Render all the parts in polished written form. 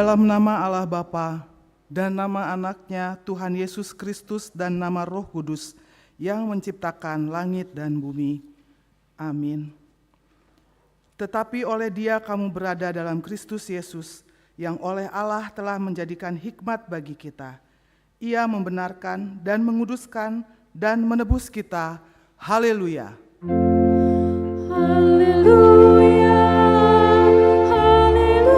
Dalam nama Allah Bapa dan nama Anaknya Tuhan Yesus Kristus dan nama Roh Kudus yang menciptakan langit dan bumi. Amin. Tetapi oleh Dia kamu berada dalam Kristus Yesus, yang oleh Allah telah menjadikan hikmat bagi kita. Ia membenarkan dan menguduskan dan menebus kita. Haleluya. Haleluya, haleluya, haleluya.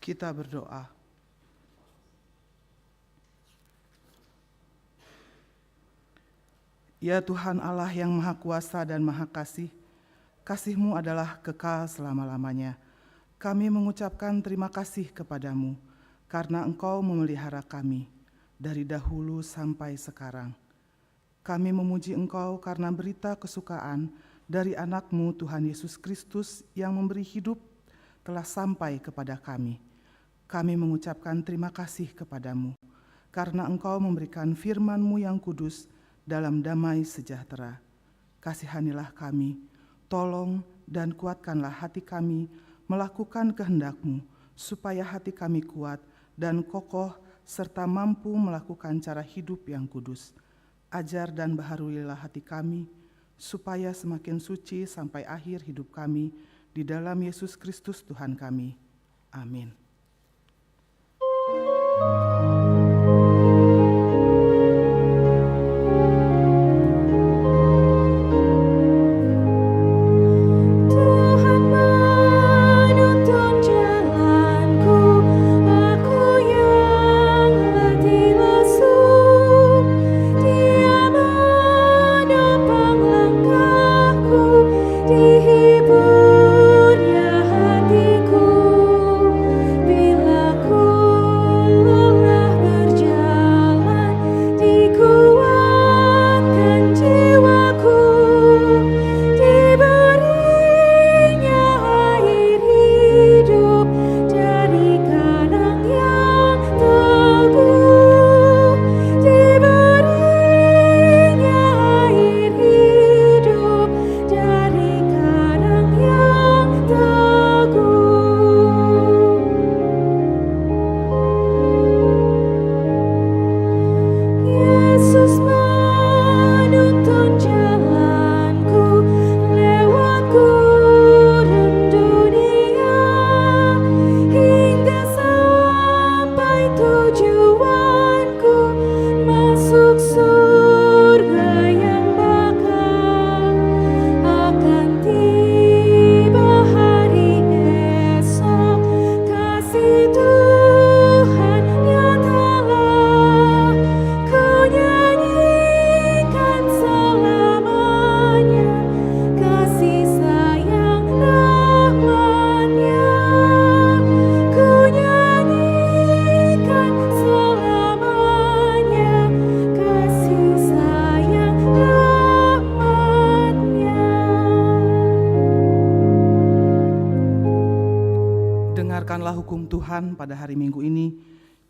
Kita berdoa. Ya Tuhan Allah yang Maha Kuasa dan Maha Kasih, kasih-Mu adalah kekal selama-lamanya. Kami mengucapkan terima kasih kepadamu, karena Engkau memelihara kami dari dahulu sampai sekarang. Kami memuji Engkau karena berita kesukaan dari anak-Mu Tuhan Yesus Kristus yang memberi hidup telah sampai kepada kami. Kami mengucapkan terima kasih kepadamu, karena Engkau memberikan firman-Mu yang kudus dalam damai sejahtera. Kasihanilah kami, tolong dan kuatkanlah hati kami melakukan kehendak-Mu, supaya hati kami kuat dan kokoh serta mampu melakukan cara hidup yang kudus. Ajar dan baharulilah hati kami, supaya semakin suci sampai akhir hidup kami di dalam Yesus Kristus Tuhan kami. Amin. Tuhan menuntun jalanku, aku yang letih lesu. Dia menopang langkahku, dihiburnya hatiku. Bila ku lelah berjalan, dikuatkan jiwaku. Diberinya air hidup dari karang yang teguh. Diberinya air hidup dari karang yang teguh. Yesus menuntun jalanku lewat gurun dunia, hingga sampai tujuanku, masuk surga yang bakal. Akan tiba hari esok, kasih Tuhan nyatalah. Ku nyanyikan selamanya kasih sayang rahmat-Nya. Ku nyanyikan selamanya kasih sayang rahmat-Nya. Dengarkanlah hukum Tuhan pada hari Minggu ini,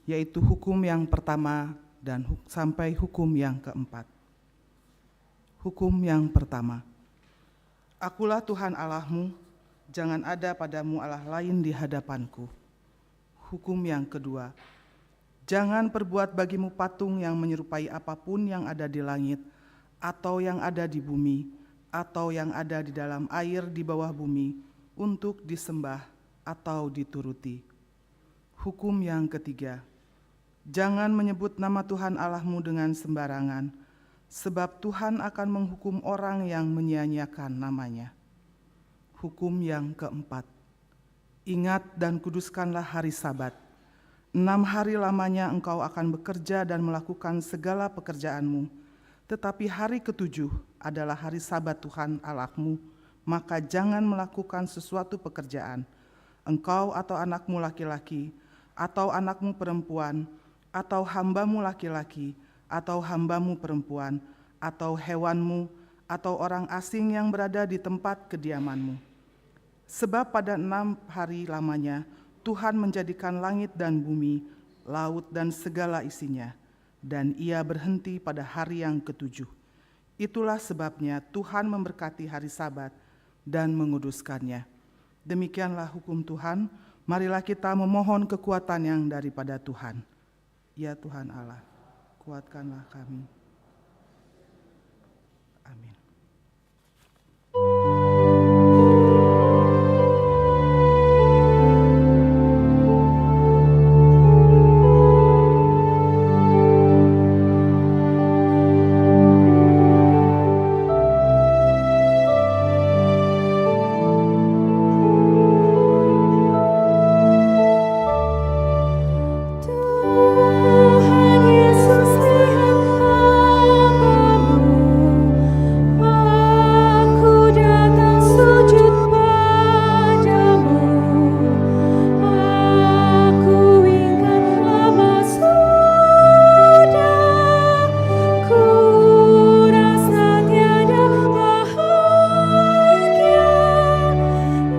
yaitu hukum yang pertama dan sampai hukum yang keempat. Hukum yang pertama. Akulah Tuhan Allahmu, jangan ada padamu Allah lain di hadapanku. Hukum yang kedua. Jangan perbuat bagimu patung yang menyerupai apapun yang ada di langit, atau yang ada di bumi, atau yang ada di dalam air di bawah bumi, untuk disembah atau dituruti. Hukum yang ketiga. Jangan menyebut nama Tuhan Allahmu dengan sembarangan, sebab Tuhan akan menghukum orang yang menyia-nyiakan namanya. Hukum yang keempat. Ingat dan kuduskanlah hari Sabat. 6 hari lamanya engkau akan bekerja dan melakukan segala pekerjaanmu, tetapi hari ketujuh adalah hari Sabat Tuhan Allahmu, maka jangan melakukan sesuatu pekerjaan, engkau atau anakmu laki-laki, atau anakmu perempuan, atau hambamu laki-laki, atau hambamu perempuan, atau hewanmu, atau orang asing yang berada di tempat kediamanmu. Sebab pada 6 hari lamanya Tuhan menjadikan langit dan bumi, laut dan segala isinya, dan ia berhenti pada hari yang ketujuh. Itulah sebabnya Tuhan memberkati hari Sabat dan menguduskannya. Demikianlah hukum Tuhan. Marilah kita memohon kekuatan yang daripada Tuhan. Ya Tuhan Allah, kuatkanlah kami. Amin. Tuhan Yesus, lihat hamba-Mu, aku datang sujud padamu. Aku ingat lama sudah, ku rasa tiada bahagia,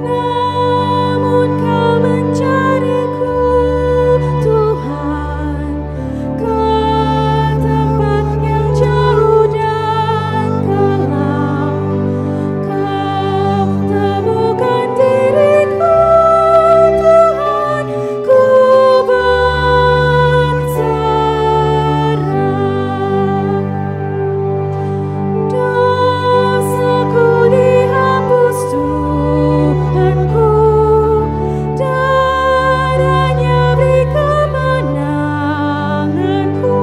namun Kau mencariku, Tuhan, ke tempat yang jauh dan kelam. Kau temukan diriku, Tuhan, ku berserah. Dosaku dihapus Tuhanku, darah-Nya beri kemenanganku,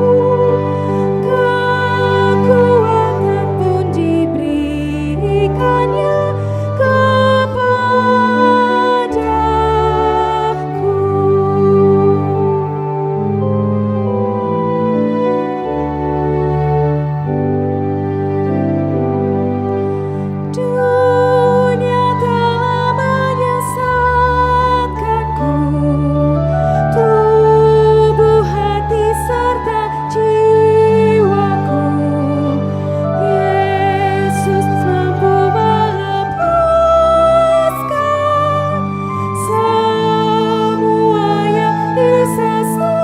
kekuatan pun diberikannya kepadaku. Dunia telah menyesatkanku, tubuh, hati, serta jiwaku. Yesus mampu melepaskan semua yang disesatkan.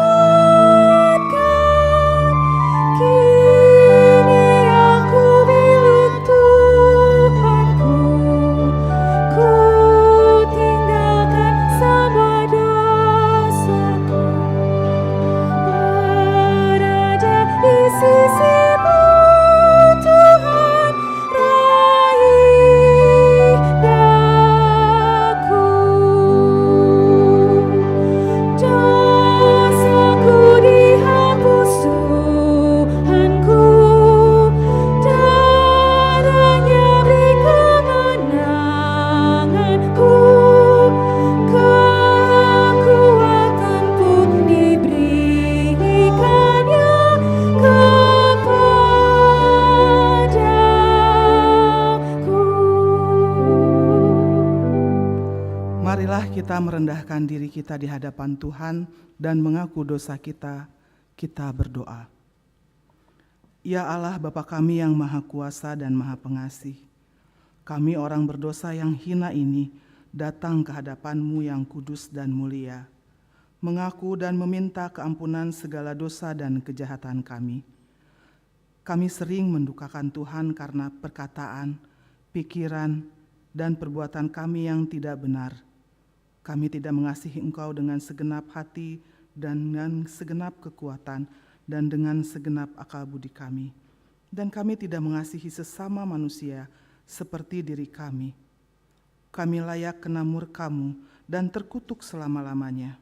Kini aku milik Tuhanku, ku tinggalkan semua dosaku, berada di sisi-Mu, Tuhan, raih daku. Dosaku dihapus Tuhanku, darah-Nya beri kemenanganku, kekuatan pun diberikannya kepadaku. Marilah kita merendahkan diri kita di hadapan Tuhan dan mengaku dosa kita. Kita berdoa. Ya Allah, Bapa kami yang Maha Kuasa dan Maha Pengasih, kami orang berdosa yang hina ini datang ke hadapan-Mu yang kudus dan mulia, mengaku dan meminta keampunan segala dosa dan kejahatan kami. Kami sering mendukakan Tuhan karena perkataan, pikiran, dan perbuatan kami yang tidak benar. Kami tidak mengasihi Engkau dengan segenap hati dan dengan segenap kekuatan dan dengan segenap akal budi kami. Dan kami tidak mengasihi sesama manusia seperti diri kami. Kami layak kena murka-Mu dan terkutuk selama-lamanya.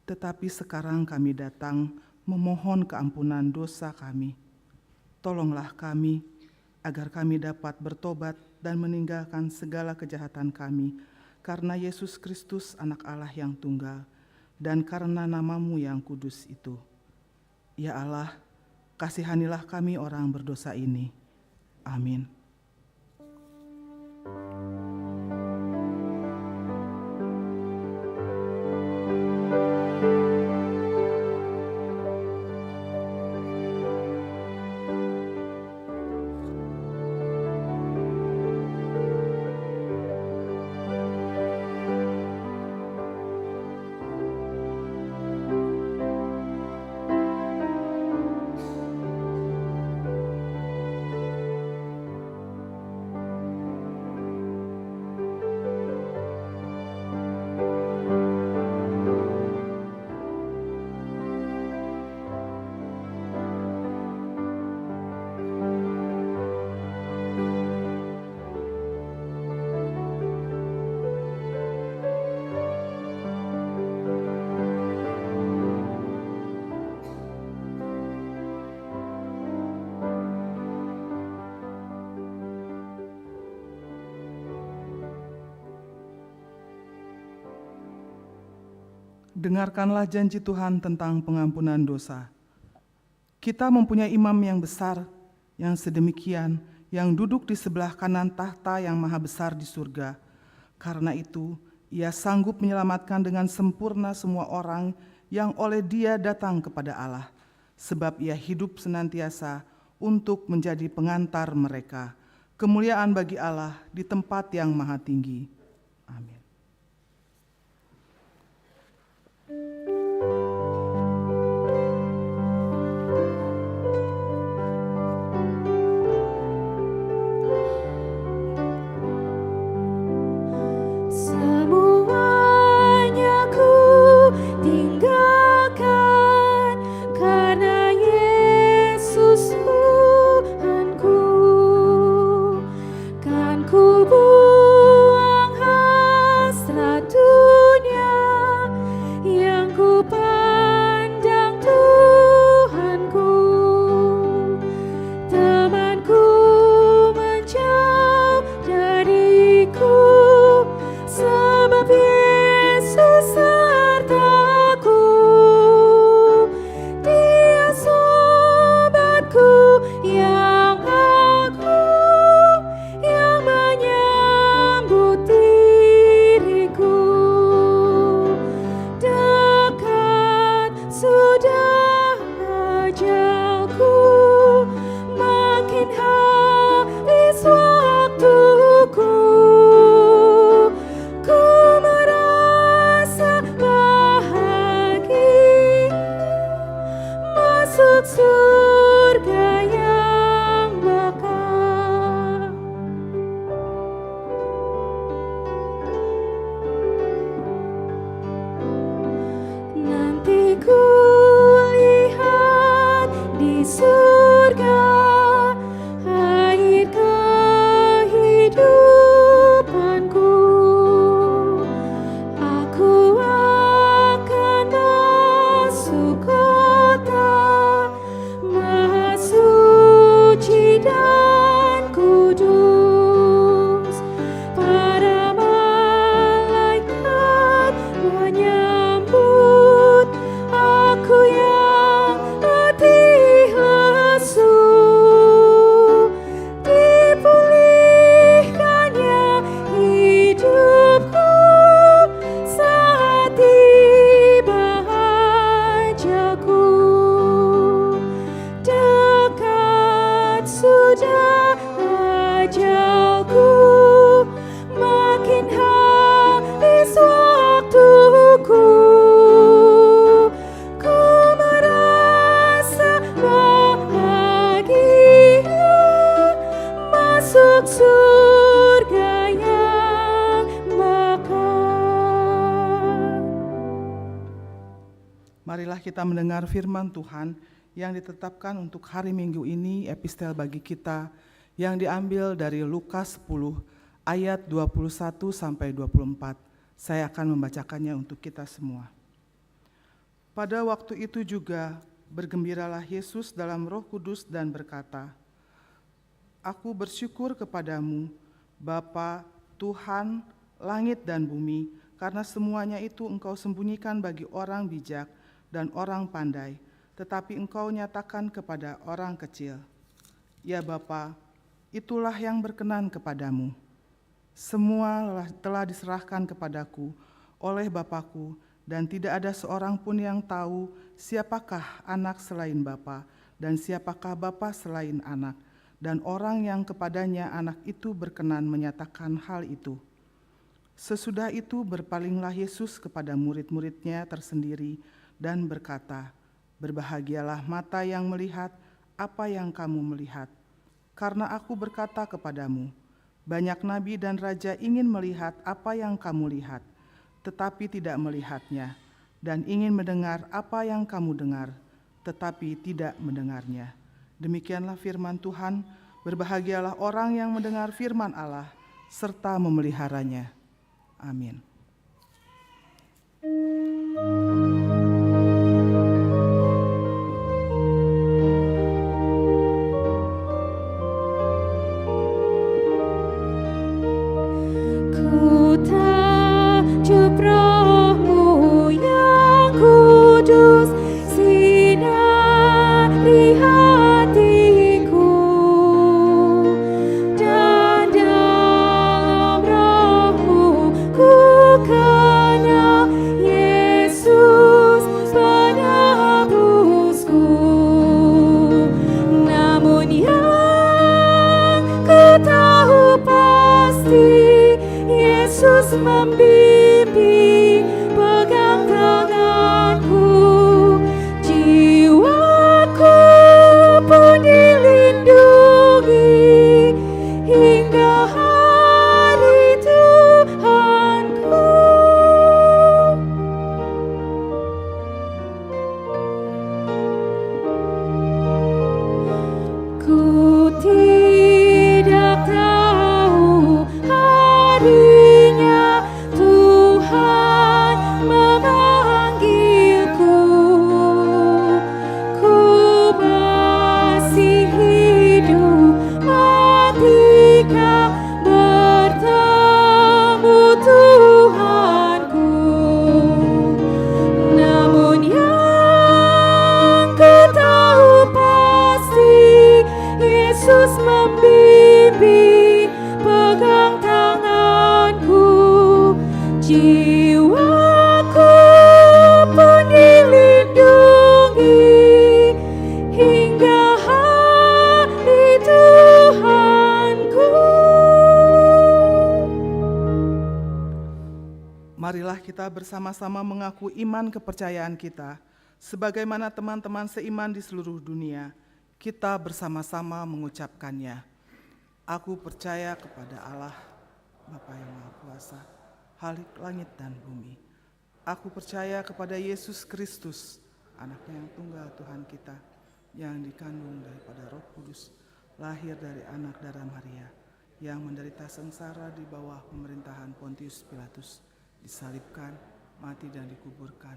Tetapi sekarang kami datang memohon keampunan dosa kami. Tolonglah kami agar kami dapat bertobat dan meninggalkan segala kejahatan kami karena Yesus Kristus anak Allah yang tunggal dan karena nama-Mu yang kudus itu. Ya Allah, kasihanilah kami orang berdosa ini. Amin. Dengarkanlah janji Tuhan tentang pengampunan dosa. Kita mempunyai imam yang besar, yang sedemikian, yang duduk di sebelah kanan tahta yang maha besar di surga. Karena itu, ia sanggup menyelamatkan dengan sempurna semua orang yang oleh Dia datang kepada Allah, sebab ia hidup senantiasa untuk menjadi pengantar mereka. Kemuliaan bagi Allah di tempat yang maha tinggi. Amin. Semuanya ku tinggalkan karena Yesus Tuhanku. Kan ku buang hasrat dunia yang ku pandang Tuhanku. Temanku menjauh dariku, sebab Yesus sertaku. Dia sobatku yang agung, yang menyambut diriku. Dekat sudah ajalku, makin habis waktuku. Ku merasa bahagia masuk surga yang bakal. Nanti ku lihat di surga air kehidupanku. Aku akan masuk kota maha suci dan kudus. Para malaikat menyambut aku yang letih lesu. Dipulihkannya hidupku saat tiba ajalku. Dekat sudah ajalku, makin habis waktuku. Ku merasa bahagia masuk surga yang bakal. Marilah kita mendengar firman Tuhan yang ditetapkan untuk hari Minggu ini, epistel bagi kita yang diambil dari Lukas 10 ayat 21 sampai 24. Saya akan membacakannya untuk kita semua. Pada waktu itu juga bergembiralah Yesus dalam Roh Kudus dan berkata, Aku bersyukur kepadamu, Bapa, Tuhan, langit dan bumi, karena semuanya itu Engkau sembunyikan bagi orang bijak dan orang pandai, tetapi Engkau nyatakan kepada orang kecil. Ya Bapa, itulah yang berkenan kepadamu. Semua telah diserahkan kepadaku oleh Bapakku, dan tidak ada seorang pun yang tahu siapakah anak selain Bapa, dan siapakah Bapa selain anak, dan orang yang kepadanya anak itu berkenan menyatakan hal itu. Sesudah itu berpalinglah Yesus kepada murid-muridnya tersendiri dan berkata, Berbahagialah mata yang melihat apa yang kamu melihat. Karena aku berkata kepadamu, banyak nabi dan raja ingin melihat apa yang kamu lihat, tetapi tidak melihatnya, dan ingin mendengar apa yang kamu dengar, tetapi tidak mendengarnya. Demikianlah firman Tuhan. Berbahagialah orang yang mendengar firman Allah, serta memeliharanya. Amin. Ku takjub Roh-Mu yang kita bersama-sama mengaku iman kepercayaan kita, sebagaimana teman-teman seiman di seluruh dunia, kita bersama-sama mengucapkannya. Aku percaya kepada Allah, Bapa yang Maha Kuasa, Khalik langit dan bumi. Aku percaya kepada Yesus Kristus, Anaknya yang tunggal Tuhan kita, yang dikandung daripada Roh Kudus, lahir dari anak darah Maria, yang menderita sengsara di bawah pemerintahan Pontius Pilatus, disalibkan, mati dan dikuburkan,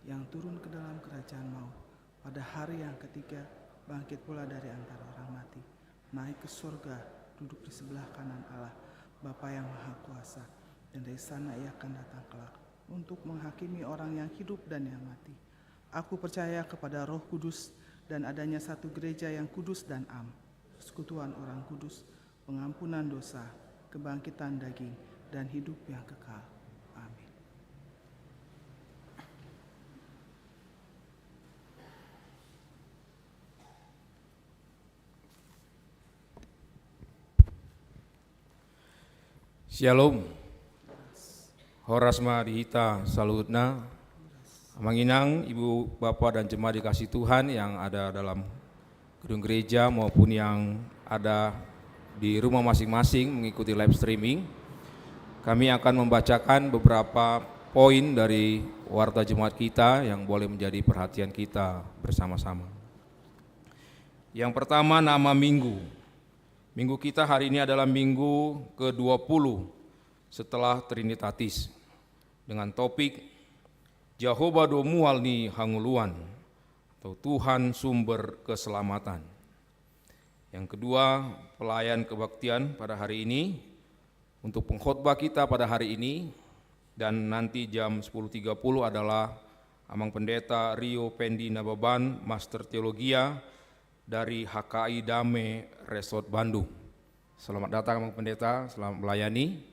yang turun ke dalam kerajaan maut, pada hari yang ketiga bangkit pula dari antara orang mati, naik ke surga, duduk di sebelah kanan Allah, Bapa yang Maha Kuasa, dan dari sana ia akan datang kelak untuk menghakimi orang yang hidup dan yang mati. Aku percaya kepada Roh Kudus dan adanya satu gereja yang kudus dan am, persekutuan orang kudus, pengampunan dosa, kebangkitan daging, dan hidup yang kekal. Amin. Shalom. Horas Marihita Salutna. Manginang, Ibu, Bapak, dan jemaat dikasih Tuhan yang ada dalam gedung gereja maupun yang ada di rumah masing-masing mengikuti live streaming. Kami akan membacakan beberapa poin dari warta jemaat kita yang boleh menjadi perhatian kita bersama-sama. Yang pertama, nama minggu. Minggu kita hari ini adalah minggu ke-20 setelah Trinitatis dengan topik Jehovah do mualni hanguluan atau Tuhan sumber keselamatan. Yang kedua, pelayan kebaktian pada hari ini. Untuk pengkhotbah kita pada hari ini dan nanti jam 10.30 adalah Amang Pendeta Rio Pendi Nababan, Master Teologia dari HKI Dame Resort Bandung. Selamat datang Amang Pendeta, selamat melayani.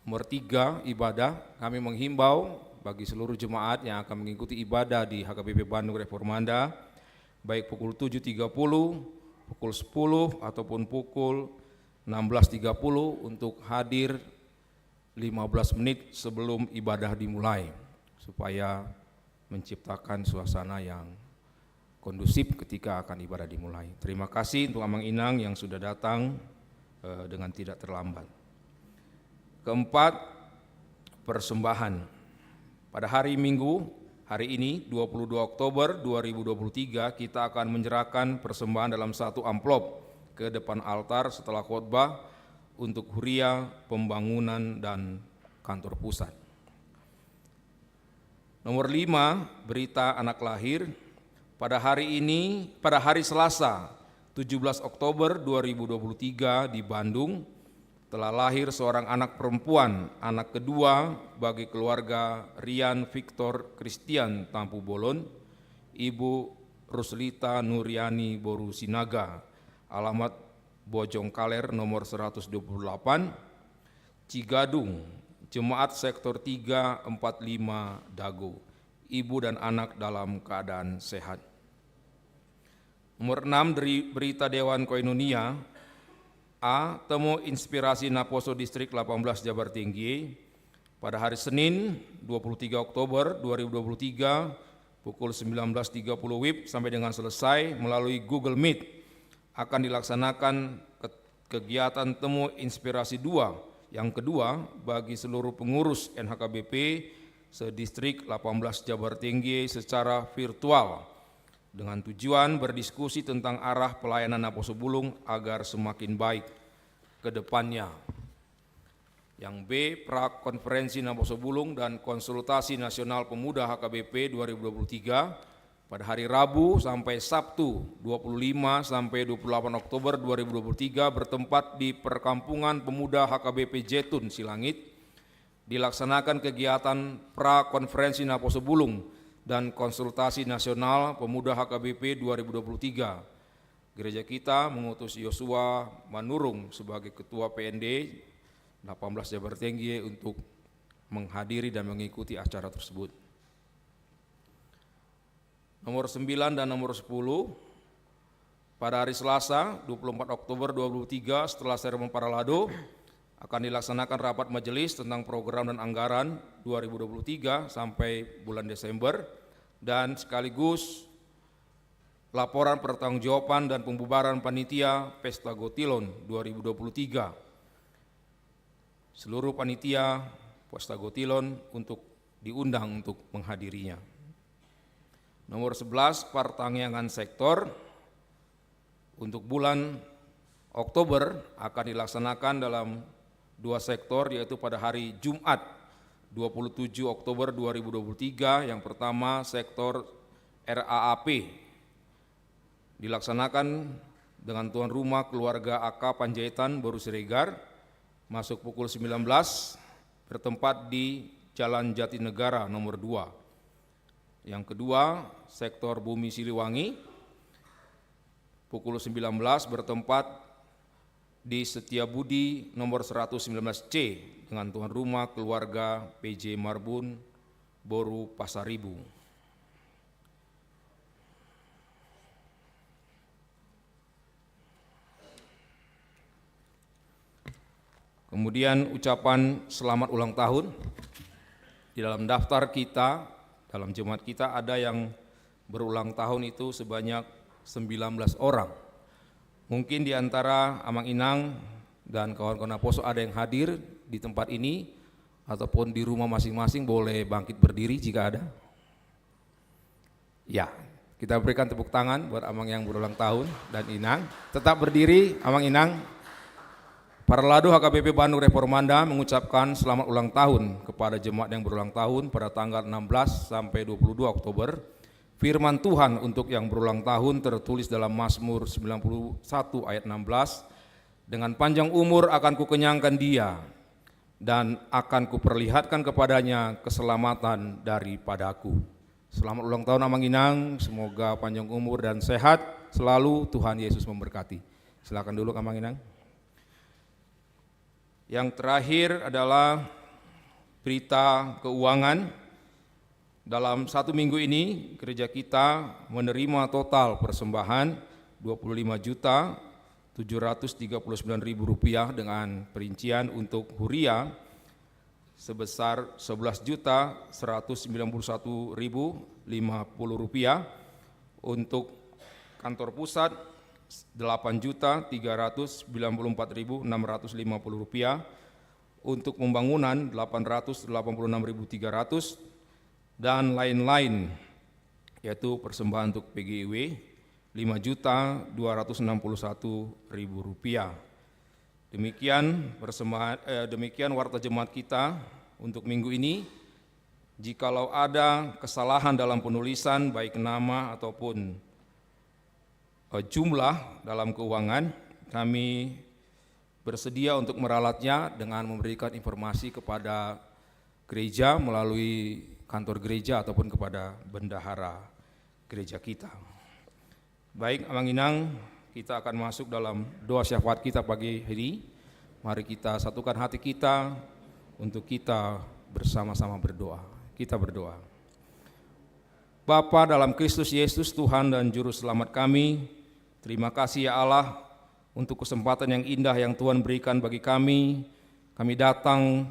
Nomor 3, ibadah. Kami menghimbau bagi seluruh jemaat yang akan mengikuti ibadah di HKBP Bandung Reformanda, baik pukul 7.30, pukul 10, ataupun pukul 16.30 untuk hadir 15 menit sebelum ibadah dimulai, supaya menciptakan suasana yang kondusif ketika akan ibadah dimulai. Terima kasih untuk Amang Inang yang sudah datang dengan tidak terlambat. Keempat, persembahan. Pada hari Minggu, hari ini 22 Oktober 2023 kita akan menyerahkan persembahan dalam satu amplop ke depan altar setelah khotbah untuk huria, pembangunan, dan kantor pusat. Nomor 5, berita anak lahir. Pada hari Selasa 17 Oktober 2023 di Bandung, telah lahir seorang anak perempuan, anak kedua bagi keluarga Rian Victor Christian Tampu Bolon, Ibu Ruslita Nuriani Boru Sinaga, alamat Bojong Kaler nomor 128, Cigadung, Jemaat Sektor 345 Dago, ibu dan anak dalam keadaan sehat. Nomor 6, dari berita Dewan Koinonia, A. Temu Inspirasi Naposo Distrik 18 Jabar Tinggi pada hari Senin 23 Oktober 2023 pukul 19.30 WIB sampai dengan selesai melalui Google Meet akan dilaksanakan kegiatan Temu Inspirasi 2 yang kedua bagi seluruh pengurus NHKBP sedistrik 18 Jabar Tinggi secara virtual dengan tujuan berdiskusi tentang arah pelayanan Naposo Bulung agar semakin baik ke depannya. Yang B, Prakonferensi Naposo Bulung dan Konsultasi Nasional Pemuda HKBP 2023 pada hari Rabu sampai Sabtu 25 sampai 28 Oktober 2023 bertempat di Perkampungan Pemuda HKBP Jetun Silangit. Dilaksanakan kegiatan Prakonferensi Naposo Bulung dan Konsultasi Nasional Pemuda HKBP 2023. Gereja kita mengutus Yosua Manurung sebagai Ketua PND 18 Jabar Tinggi untuk menghadiri dan mengikuti acara tersebut. Nomor 9 dan nomor 10, pada hari Selasa 24 Oktober 2023 setelah seremoni Paralado akan dilaksanakan rapat majelis tentang program dan anggaran 2023 sampai bulan Desember, dan sekaligus laporan pertanggungjawaban dan pembubaran panitia Pesta Gotilon 2023. Seluruh panitia Pesta Gotilon untuk diundang untuk menghadirinya. Nomor 11, pertanggungan sektor untuk bulan Oktober akan dilaksanakan dalam 2 sektor, yaitu pada hari Jumat 27 Oktober 2023. Yang pertama sektor RAAP dilaksanakan dengan tuan rumah keluarga AK Panjaitan Baru Siregar, masuk pukul 19, bertempat di Jalan Jatinegara nomor 2. Yang kedua sektor Bumi Siliwangi, pukul 19, bertempat di Setiabudi nomor 119C dengan tuan rumah keluarga PJ Marbun Boru Pasaribu. Kemudian ucapan selamat ulang tahun. Di dalam daftar kita, dalam jemaat kita ada yang berulang tahun itu sebanyak 19 orang. Mungkin di antara Amang Inang dan kawan-kawan Aposo ada yang hadir di tempat ini ataupun di rumah masing-masing, boleh bangkit berdiri jika ada. Ya, kita berikan tepuk tangan buat Amang yang berulang tahun dan Inang. Tetap berdiri Amang Inang. Paralado HKBP Bandung Reformanda mengucapkan selamat ulang tahun kepada jemaat yang berulang tahun pada tanggal 16 sampai 22 Oktober. Firman Tuhan untuk yang berulang tahun tertulis dalam Mazmur 91 ayat 16, dengan panjang umur akan kukenyangkan dia dan akan kuperlihatkan kepadanya keselamatan daripadaku. Selamat ulang tahun Amang Inang, semoga panjang umur dan sehat selalu, Tuhan Yesus memberkati. Silakan dulu Amang Inang. Yang terakhir adalah berita keuangan. Dalam 1 minggu ini gereja kita menerima total persembahan Rp25.739.000 dengan perincian untuk huria sebesar Rp11.191.050, untuk kantor pusat Rp8.394.650, untuk pembangunan Rp886.300, dan lain-lain, yaitu persembahan untuk PGIW Rp5.261.000. Demikian warta jemaat kita untuk minggu ini. Jikalau ada kesalahan dalam penulisan baik nama ataupun jumlah dalam keuangan, kami bersedia untuk meralatnya dengan memberikan informasi kepada gereja melalui kantor gereja ataupun kepada bendahara gereja kita. Baik Amang Inang, kita akan masuk dalam doa syafaat kita pagi hari. Mari kita satukan hati kita untuk kita bersama-sama berdoa. Kita berdoa. Bapa dalam Kristus Yesus, Tuhan dan Juru Selamat kami, terima kasih ya Allah untuk kesempatan yang indah yang Tuhan berikan bagi kami. Kami datang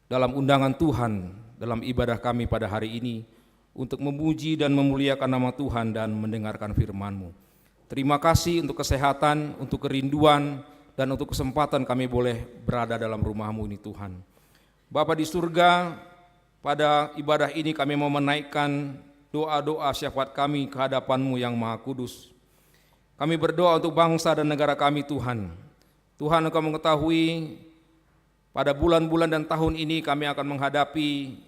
dalam undangan Tuhan dalam ibadah kami pada hari ini untuk memuji dan memuliakan nama Tuhan dan mendengarkan firman-Mu. Terima kasih untuk kesehatan, untuk kerinduan, dan untuk kesempatan kami boleh berada dalam rumah-Mu ini Tuhan. Bapa di surga, pada ibadah ini kami mau menaikkan doa-doa syafaat kami ke hadapan-Mu yang Maha Kudus. Kami berdoa untuk bangsa dan negara kami Tuhan. Tuhan, Engkau mengetahui pada bulan-bulan dan tahun ini kami akan menghadapi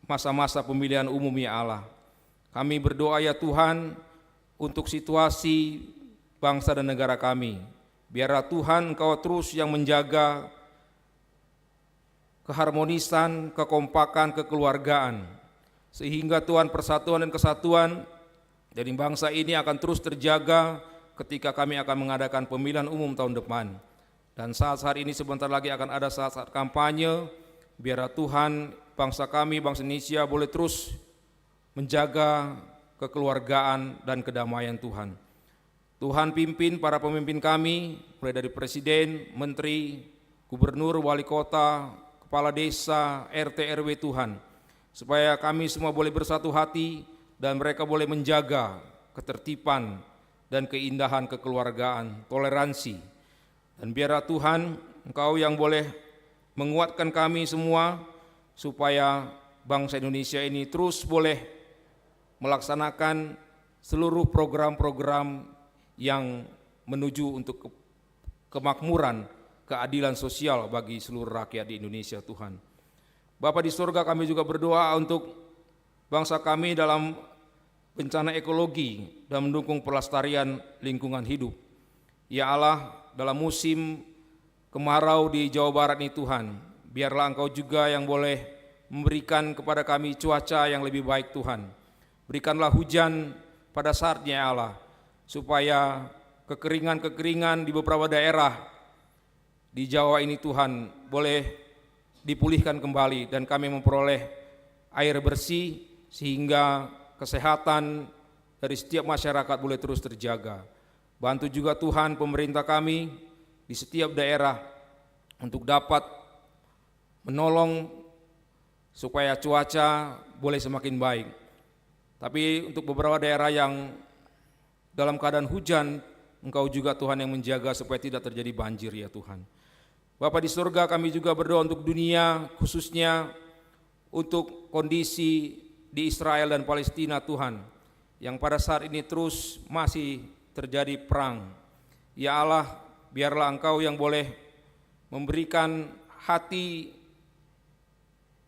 masa-masa pemilihan umum ya Allah. Kami berdoa ya Tuhan untuk situasi bangsa dan negara kami. Biarlah Tuhan Engkau terus yang menjaga keharmonisan, kekompakan, kekeluargaan, sehingga Tuhan persatuan dan kesatuan dari bangsa ini akan terus terjaga ketika kami akan mengadakan pemilihan umum tahun depan. Dan saat-saat ini sebentar lagi akan ada saat-saat kampanye. Biarlah Tuhan bangsa kami, bangsa Indonesia boleh terus menjaga kekeluargaan dan kedamaian Tuhan. Tuhan pimpin para pemimpin kami, mulai dari Presiden, Menteri, Gubernur, Wali Kota, Kepala Desa, RT, RW Tuhan, supaya kami semua boleh bersatu hati dan mereka boleh menjaga ketertiban dan keindahan kekeluargaan, toleransi. Dan biarlah Tuhan, Engkau yang boleh menguatkan kami semua, supaya bangsa Indonesia ini terus boleh melaksanakan seluruh program-program yang menuju untuk kemakmuran, keadilan sosial bagi seluruh rakyat di Indonesia Tuhan. Bapa di surga, kami juga berdoa untuk bangsa kami dalam bencana ekologi dan mendukung pelestarian lingkungan hidup. Ya Allah, dalam musim kemarau di Jawa Barat ini Tuhan, biarlah Engkau juga yang boleh memberikan kepada kami cuaca yang lebih baik Tuhan. Berikanlah hujan pada saatnya ya Allah, supaya kekeringan-kekeringan di beberapa daerah di Jawa ini Tuhan boleh dipulihkan kembali dan kami memperoleh air bersih sehingga kesehatan dari setiap masyarakat boleh terus terjaga. Bantu juga Tuhan pemerintah kami di setiap daerah untuk dapat menolong supaya cuaca boleh semakin baik. Tapi untuk beberapa daerah yang dalam keadaan hujan, Engkau juga Tuhan yang menjaga supaya tidak terjadi banjir ya Tuhan. Bapa di surga, kami juga berdoa untuk dunia, khususnya untuk kondisi di Israel dan Palestina Tuhan, yang pada saat ini terus masih terjadi perang. Ya Allah, biarlah Engkau yang boleh memberikan hati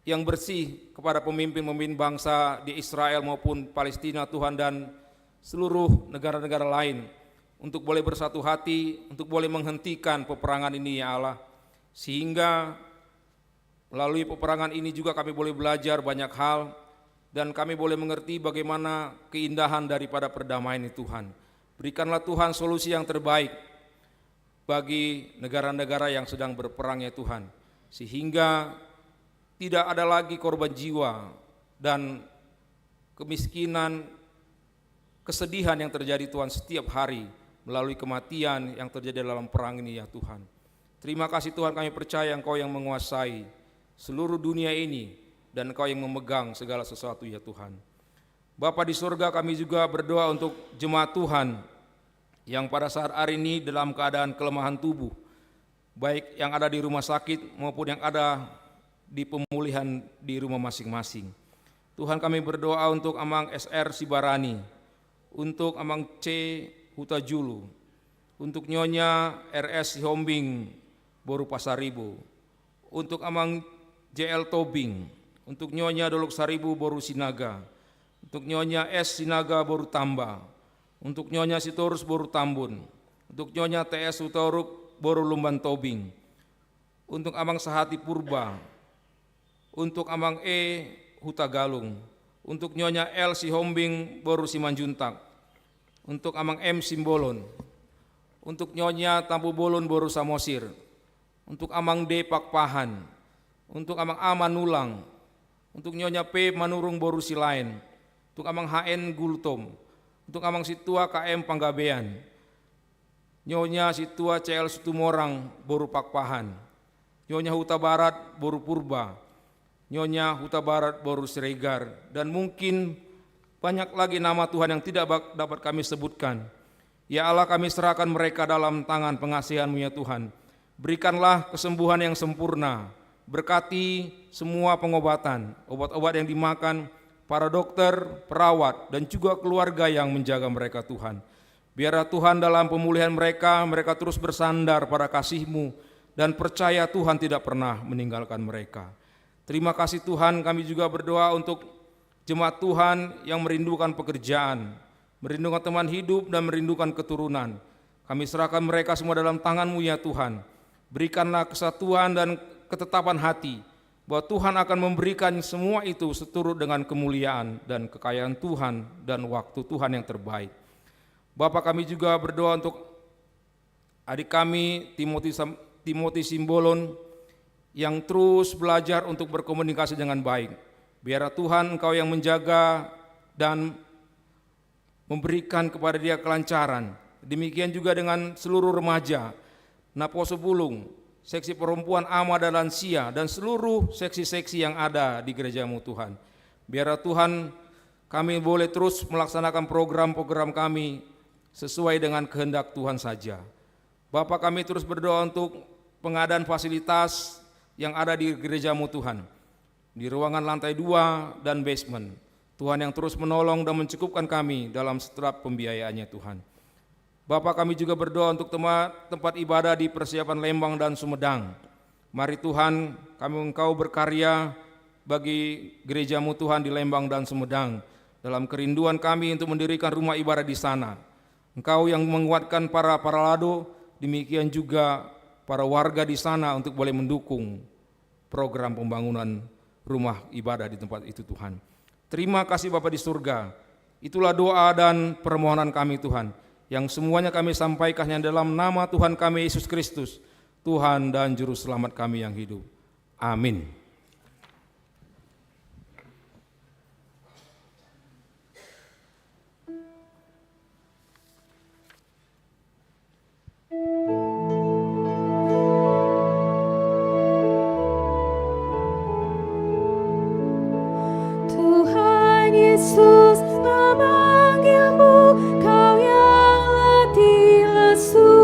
yang bersih kepada pemimpin-pemimpin bangsa di Israel maupun Palestina Tuhan, dan seluruh negara-negara lain untuk boleh bersatu hati, untuk boleh menghentikan peperangan ini ya Allah, sehingga melalui peperangan ini juga kami boleh belajar banyak hal dan kami boleh mengerti bagaimana keindahan daripada perdamaian ini Tuhan. Berikanlah Tuhan solusi yang terbaik bagi negara-negara yang sedang berperang ya Tuhan, sehingga tidak ada lagi korban jiwa dan kemiskinan, kesedihan yang terjadi Tuhan setiap hari melalui kematian yang terjadi dalam perang ini ya Tuhan. Terima kasih Tuhan, kami percaya Engkau yang menguasai seluruh dunia ini dan Engkau yang memegang segala sesuatu ya Tuhan. Bapa di surga, kami juga berdoa untuk jemaat Tuhan yang pada saat hari ini dalam keadaan kelemahan tubuh, baik yang ada di rumah sakit maupun yang ada di pemulihan di rumah masing-masing. Tuhan, kami berdoa untuk Amang SR Sibarani, untuk Amang C Hutajulu, untuk Nyonya RS Sihombing Boru Pasaribu, untuk Amang JL Tobing, untuk Nyonya Dolok Saribu Boru Sinaga, untuk Nyonya S Sinaga Boru Tamba, untuk Nyonya Sitorus Boru Tambun, untuk Nyonya TS Utoruk Boru Lumban Tobing, untuk Amang Sahati Purba, untuk Amang E Hutagalung, untuk Nyonya L Sihombing Boru Simanjuntak, untuk Amang M Simbolon, untuk Nyonya Tampu Bolon Boru Samosir, untuk Amang D Pakpahan, untuk Amang A Manulang, untuk Nyonya P Manurung Boru Silain, untuk Amang HN Gultom, untuk Amang Situa KM Panggabean, Nyonya Situa CL Sutumorang Boru Pakpahan, Nyonya Huta Barat Boru Purba, Nyonya Huta Barat Boru Siregar, dan mungkin banyak lagi nama Tuhan yang tidak dapat kami sebutkan. Ya Allah, kami serahkan mereka dalam tangan pengasihan-Mu ya Tuhan. Berikanlah kesembuhan yang sempurna, berkati semua pengobatan, obat-obat yang dimakan, para dokter, perawat, dan juga keluarga yang menjaga mereka Tuhan. Biarlah Tuhan dalam pemulihan mereka terus bersandar pada kasih-Mu dan percaya Tuhan tidak pernah meninggalkan mereka. Terima kasih Tuhan, kami juga berdoa untuk jemaat Tuhan yang merindukan pekerjaan, merindukan teman hidup dan merindukan keturunan. Kami serahkan mereka semua dalam tangan-Mu ya Tuhan. Berikanlah kesatuan dan ketetapan hati bahwa Tuhan akan memberikan semua itu seturut dengan kemuliaan dan kekayaan Tuhan dan waktu Tuhan yang terbaik. Bapa, kami juga berdoa untuk adik kami Timothy Simbolon yang terus belajar untuk berkomunikasi dengan baik. Biarlah Tuhan Engkau yang menjaga dan memberikan kepada dia kelancaran Demikian juga dengan seluruh remaja, Naposo Bulung, seksi perempuan ama dan lansia, dan seluruh seksi-seksi yang ada di gereja-Mu Tuhan. Biar Tuhan kami boleh terus melaksanakan program-program kami sesuai dengan kehendak Tuhan saja. Bapa, kami terus berdoa untuk pengadaan fasilitas yang ada di gereja-Mu Tuhan, di ruangan lantai 2 dan basement. Tuhan yang terus menolong dan mencukupkan kami dalam setiap pembiayaannya Tuhan. Bapa, kami juga berdoa untuk tempat ibadah di persiapan Lembang dan Sumedang. Mari Tuhan, Engkau berkarya bagi gereja-Mu Tuhan di Lembang dan Sumedang. Dalam kerinduan kami untuk mendirikan rumah ibadah di sana. Engkau yang menguatkan para lado, demikian juga para warga di sana untuk boleh mendukung program pembangunan rumah ibadah di tempat itu Tuhan. Terima kasih Bapa di surga. Itulah doa dan permohonan kami Tuhan, yang semuanya kami sampaikan hanya dalam nama Tuhan kami Yesus Kristus, Tuhan dan Juru Selamat kami yang hidup. Amin. Tuhan Yesus memanggilmu, kau yang letih lesu.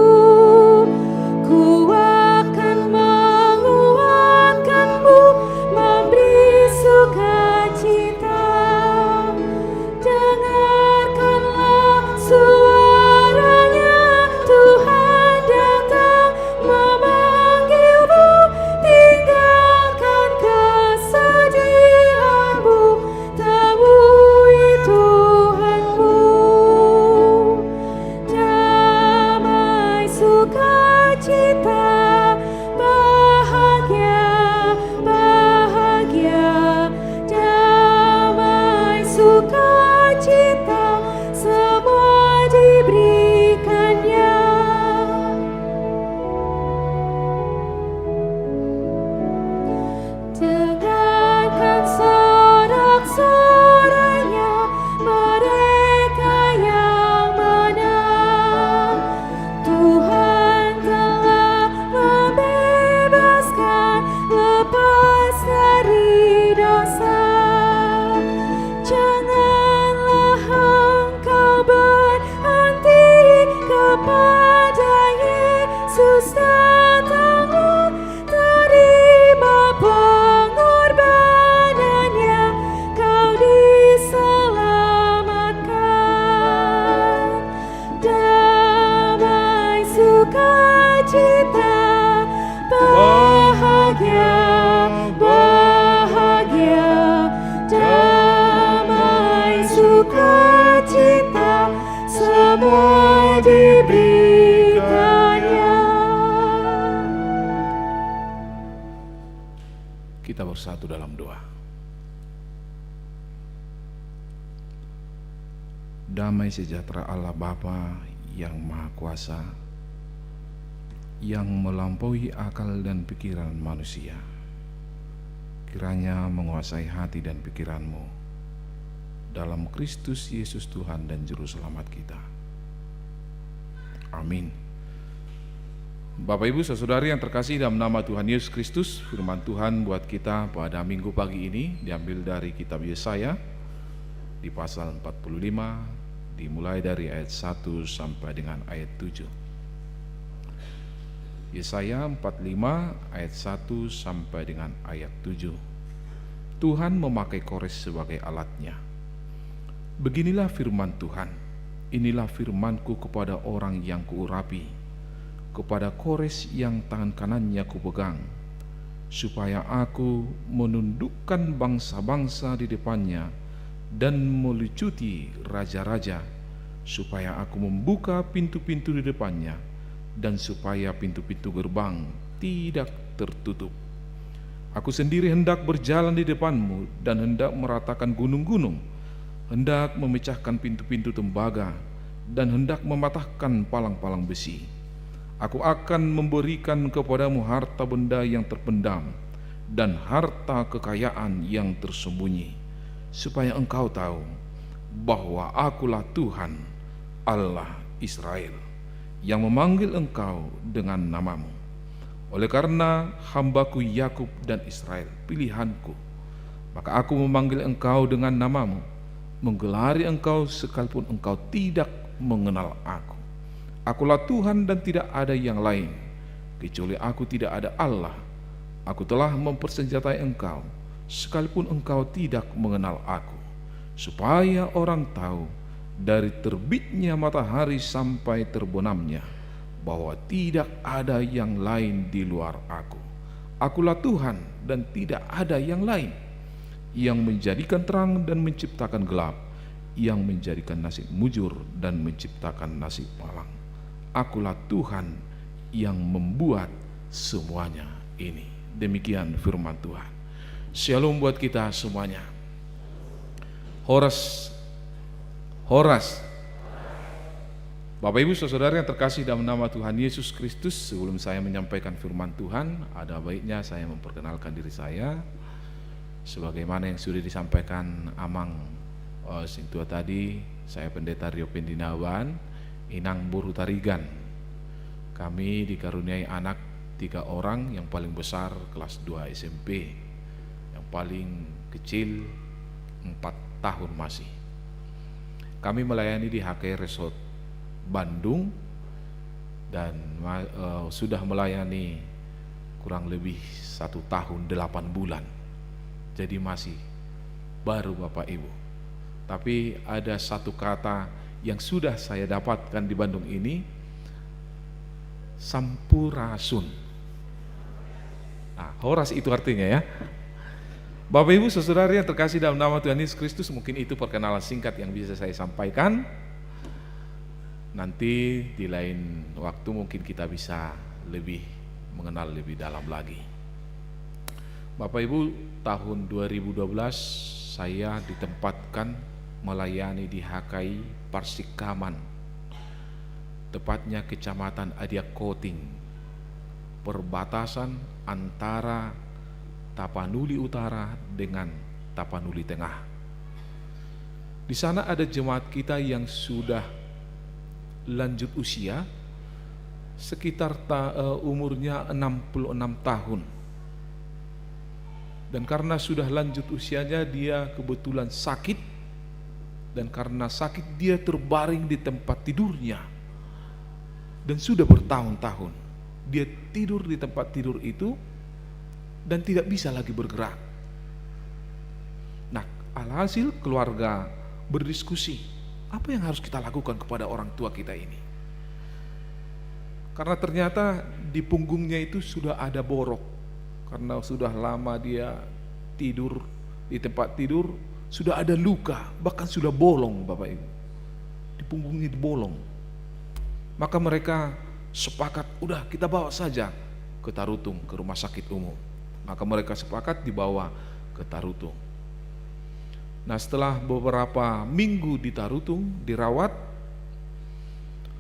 Ku akan menguatkanmu, memberi sukacita. Dengarkanlah suaranya, Tuhan datang memanggilmu. Tinggalkan kesedihanmu, temui Tuhanmu. Damai sukacita, bahagia, bahagia. Damai sukacita, semua diberikannya. Dengarkan sorak-soranya, mereka yang menang. Tuhan telah membebaskan, lepas dari dosa. Janganlah engkau berhenti, kepada Yesus datanglah. Terima pengorbanannya, kau diselamatkan. Damai sukacita, bahagia, bahagia. Damai sukacita, semua diberikannya. Kita bersatu dalam doa. Damai sejahtera Allah Bapa yang Maha Kuasa, yang melampaui akal dan pikiran manusia, kiranya menguasai hati dan pikiranmu dalam Kristus Yesus Tuhan dan Juru Selamat kita. Amin. Bapak Ibu saudari yang terkasih dalam nama Tuhan Yesus Kristus, firman Tuhan buat kita pada minggu pagi ini diambil dari kitab Yesaya di pasal 45, dimulai dari ayat 1 sampai dengan ayat 7. Yesaya 45 ayat 1 sampai dengan ayat 7. Tuhan memakai Kores sebagai alatnya. Beginilah firman Tuhan, inilah firmanku kepada orang yang kuurapi, kepada Kores yang tangan kanannya kupegang, supaya aku menundukkan bangsa-bangsa di depannya dan melucuti raja-raja, supaya aku membuka pintu-pintu di depannya, dan supaya pintu-pintu gerbang tidak tertutup. Aku sendiri hendak berjalan di depanmu dan hendak meratakan gunung-gunung, hendak memecahkan pintu-pintu tembaga dan hendak mematahkan palang-palang besi. Aku akan memberikan kepadamu harta benda yang terpendam dan harta kekayaan yang tersembunyi, supaya engkau tahu bahwa akulah Tuhan Allah Israel. yang memanggil engkau dengan namamu. Oleh karena hambaku Yakub dan Israel, pilihanku, maka aku memanggil engkau dengan namamu, menggelari engkau sekalipun engkau tidak mengenal aku. Akulah Tuhan dan tidak ada yang lain, kecuali aku tidak ada Allah. Aku telah mempersenjatai engkau, sekalipun engkau tidak mengenal aku, supaya orang tahu dari terbitnya matahari sampai terbenamnya, bahwa tidak ada yang lain di luar aku. Akulah Tuhan dan tidak ada yang lain, yang menjadikan terang dan menciptakan gelap, yang menjadikan nasib mujur dan menciptakan nasib malang. Akulah Tuhan yang membuat semuanya ini. Demikian firman Tuhan. Shalom buat kita semuanya. Horas. Bapak Ibu Saudara yang terkasih dalam nama Tuhan Yesus Kristus, sebelum saya menyampaikan firman Tuhan, ada baiknya saya memperkenalkan diri saya. Sebagaimana yang sudah disampaikan Amang Sintua tadi, saya Pendeta Rio Pendinawan, Inang Buru Tarigan. Kami dikaruniai anak 3 orang, yang paling besar kelas 2 SMP, yang paling kecil 4 tahun masih. Kami melayani di HK Resort Bandung dan sudah melayani kurang lebih 1 tahun 8 bulan. Jadi masih baru Bapak Ibu. Tapi ada satu kata yang sudah saya dapatkan di Bandung ini, sampurasun. Nah, horas itu artinya ya. Bapak Ibu Saudara yang terkasih dalam nama Tuhan Yesus Kristus, mungkin itu perkenalan singkat yang bisa saya sampaikan. Nanti di lain waktu mungkin kita bisa lebih mengenal lebih dalam lagi. Bapak Ibu, tahun 2012 saya ditempatkan melayani di HKI Parsikaman, tepatnya Kecamatan Adiak Koting, perbatasan antara Tapanuli Utara dengan Tapanuli Tengah. Di sana ada jemaat kita yang sudah lanjut usia, sekitar umurnya 66 tahun. Dan karena sudah lanjut usianya, dia kebetulan sakit, dan karena sakit dia terbaring di tempat tidurnya, dan sudah bertahun-tahun dia tidur di tempat tidur itu dan tidak bisa lagi bergerak. Nah, alhasil keluarga berdiskusi, apa yang harus kita lakukan kepada orang tua kita ini? Karena ternyata di punggungnya itu sudah ada borok, karena sudah lama dia tidur di tempat tidur, sudah ada luka, bahkan sudah bolong Bapak Ibu. Di punggungnya bolong. Maka mereka sepakat, udah kita bawa saja ke Tarutung, ke rumah sakit umum. Maka mereka sepakat dibawa ke Tarutung. Nah, setelah beberapa minggu di Tarutung dirawat,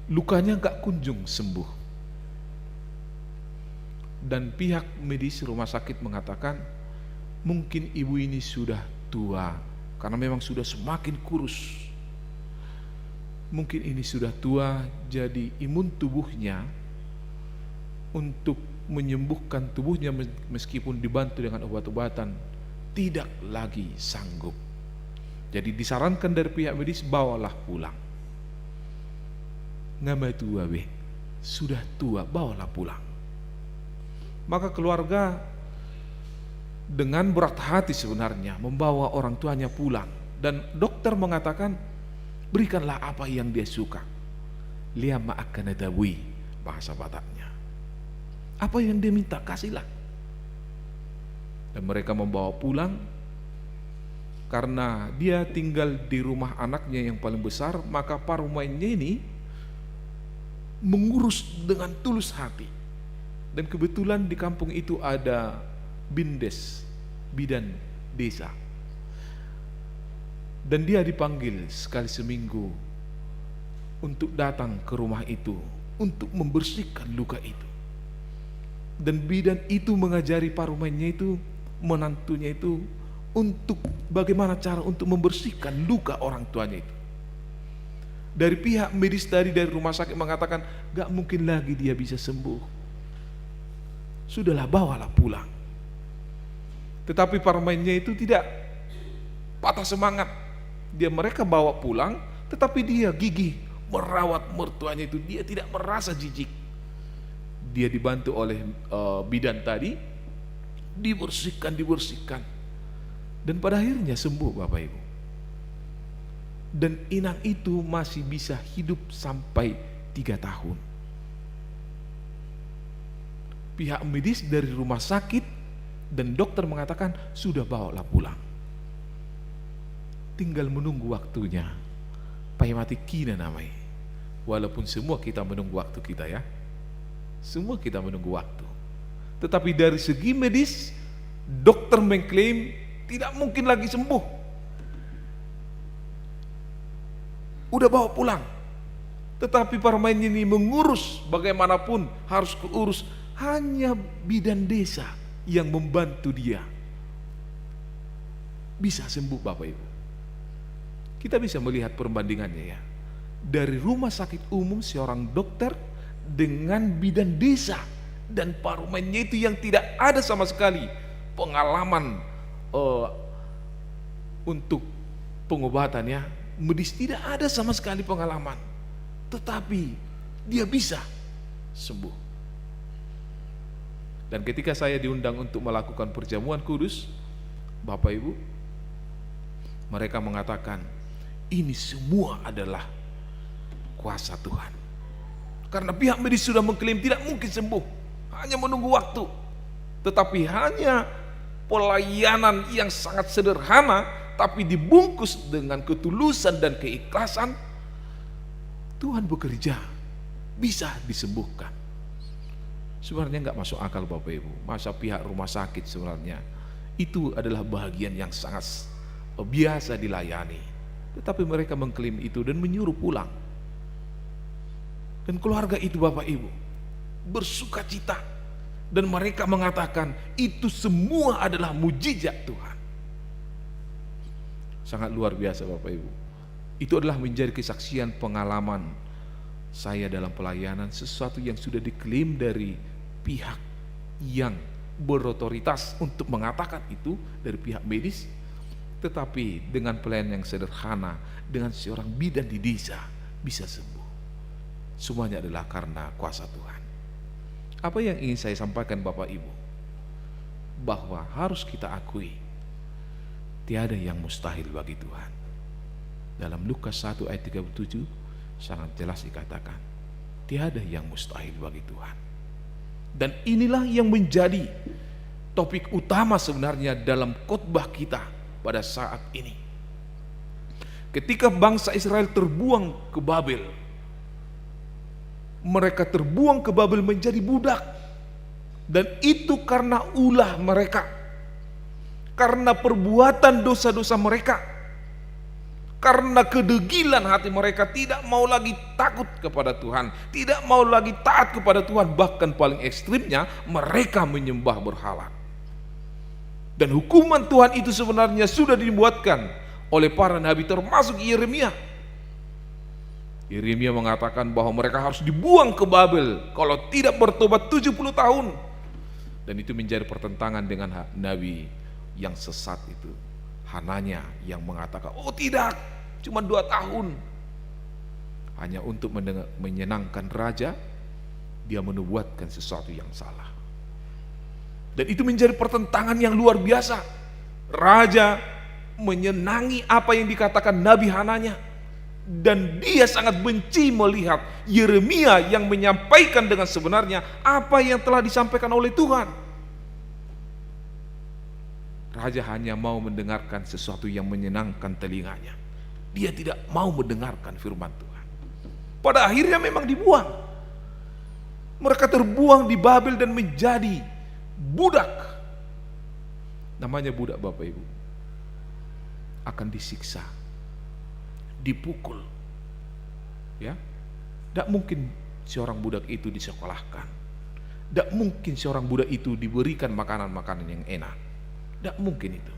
lukanya gak kunjung sembuh. Dan pihak medis rumah sakit mengatakan, mungkin ibu ini sudah tua, karena memang sudah semakin kurus. Mungkin ini sudah tua, jadi imun tubuhnya untuk menyembuhkan tubuhnya meskipun dibantu dengan obat-obatan tidak lagi sanggup. Jadi disarankan dari pihak medis, bawalah pulang. Ngama tua be, sudah tua, bawalah pulang. Maka keluarga dengan berat hati sebenarnya membawa orang tuanya pulang, dan dokter mengatakan, berikanlah apa yang dia suka. Liama akan adabui, bahasa Bataknya. Apa yang dia minta, kasihlah. Dan mereka membawa pulang. Karena dia tinggal di rumah anaknya yang paling besar, maka parumainnya ini mengurus dengan tulus hati. Dan kebetulan di kampung itu ada bindes, bidan desa. Dan dia dipanggil sekali seminggu untuk datang ke rumah itu, untuk membersihkan luka itu. Dan bidan itu mengajari parumainnya itu, menantunya itu, untuk bagaimana cara untuk membersihkan luka orang tuanya itu. Dari pihak medis tadi, dari rumah sakit mengatakan gak mungkin lagi dia bisa sembuh. Sudahlah, bawalah pulang. Tetapi parmennya itu tidak patah semangat. Mereka bawa pulang, tetapi dia gigih merawat mertuanya itu. Dia tidak merasa jijik. Dia dibantu oleh bidan tadi, dibersihkan. Dan pada akhirnya sembuh, Bapak Ibu. Dan inang itu masih bisa hidup sampai 3 tahun. Pihak medis dari rumah sakit dan dokter mengatakan sudah bawalah pulang. Tinggal menunggu waktunya. Paimati kina namanya. Walaupun semua kita menunggu waktu kita ya. Semua kita menunggu waktu. Tetapi dari segi medis, dokter mengklaim tidak mungkin lagi sembuh. Udah bawa pulang. Tetapi parmen ini mengurus bagaimanapun harus keurus. Hanya bidan desa yang membantu dia. Bisa sembuh, Bapak Ibu. Kita bisa melihat perbandingannya ya. Dari rumah sakit umum seorang dokter dengan bidan desa dan parmennya itu yang tidak ada sama sekali pengalaman untuk pengobatannya, medis tidak ada sama sekali pengalaman, tetapi dia bisa sembuh. Dan ketika saya diundang untuk melakukan perjamuan kudus, Bapak Ibu, mereka mengatakan ini semua adalah kuasa Tuhan. Karena pihak medis sudah mengklaim tidak mungkin sembuh, hanya menunggu waktu. Tetapi hanya pelayanan yang sangat sederhana, tapi dibungkus dengan ketulusan dan keikhlasan, Tuhan bekerja, bisa disembuhkan. Sebenarnya nggak masuk akal, Bapak Ibu. Masa pihak rumah sakit sebenarnya itu adalah bagian yang sangat biasa dilayani. Tetapi mereka mengklaim itu dan menyuruh pulang. Dan keluarga itu, Bapak Ibu, bersuka cita. Dan mereka mengatakan itu semua adalah mujizat Tuhan. Sangat luar biasa, Bapak Ibu. Itu adalah menjadi kesaksian pengalaman saya dalam pelayanan, sesuatu yang sudah diklaim dari pihak yang berotoritas untuk mengatakan itu, dari pihak medis. Tetapi dengan pelayanan yang sederhana, dengan seorang bidan di desa bisa sembuh. Semuanya adalah karena kuasa Tuhan. Apa yang ingin saya sampaikan, Bapak Ibu, bahwa harus kita akui tiada yang mustahil bagi Tuhan. Dalam Lukas 1 ayat 37 sangat jelas dikatakan tiada yang mustahil bagi Tuhan. Dan inilah yang menjadi topik utama sebenarnya dalam khotbah kita pada saat ini. Ketika bangsa Israel terbuang ke Babel, mereka terbuang ke Babel menjadi budak, dan itu karena ulah mereka, karena perbuatan dosa-dosa mereka, karena kedegilan hati mereka, tidak mau lagi takut kepada Tuhan, tidak mau lagi taat kepada Tuhan. Bahkan paling ekstrimnya mereka menyembah berhala. Dan hukuman Tuhan itu sebenarnya sudah dibuatkan oleh para nabi, termasuk Yeremia. Yeremia mengatakan bahwa mereka harus dibuang ke Babel kalau tidak bertobat 70 tahun. Dan itu menjadi pertentangan dengan nabi yang sesat itu, Hananya, yang mengatakan oh tidak, cuma 2 tahun. Hanya untuk menyenangkan raja, dia menubuatkan sesuatu yang salah. Dan itu menjadi pertentangan yang luar biasa. Raja menyenangi apa yang dikatakan Nabi Hananya, dan dia sangat benci melihat Yeremia yang menyampaikan dengan sebenarnya apa yang telah disampaikan oleh Tuhan. Raja hanya mau mendengarkan sesuatu yang menyenangkan telinganya. Dia tidak mau mendengarkan firman Tuhan. Pada akhirnya memang dibuang. Mereka terbuang di Babel dan menjadi budak. Namanya budak, Bapak Ibu, akan disiksa, dipukul, ya. Tidak mungkin seorang budak itu disekolahkan. Tidak mungkin seorang budak itu diberikan makanan-makanan yang enak. Tidak mungkin itu.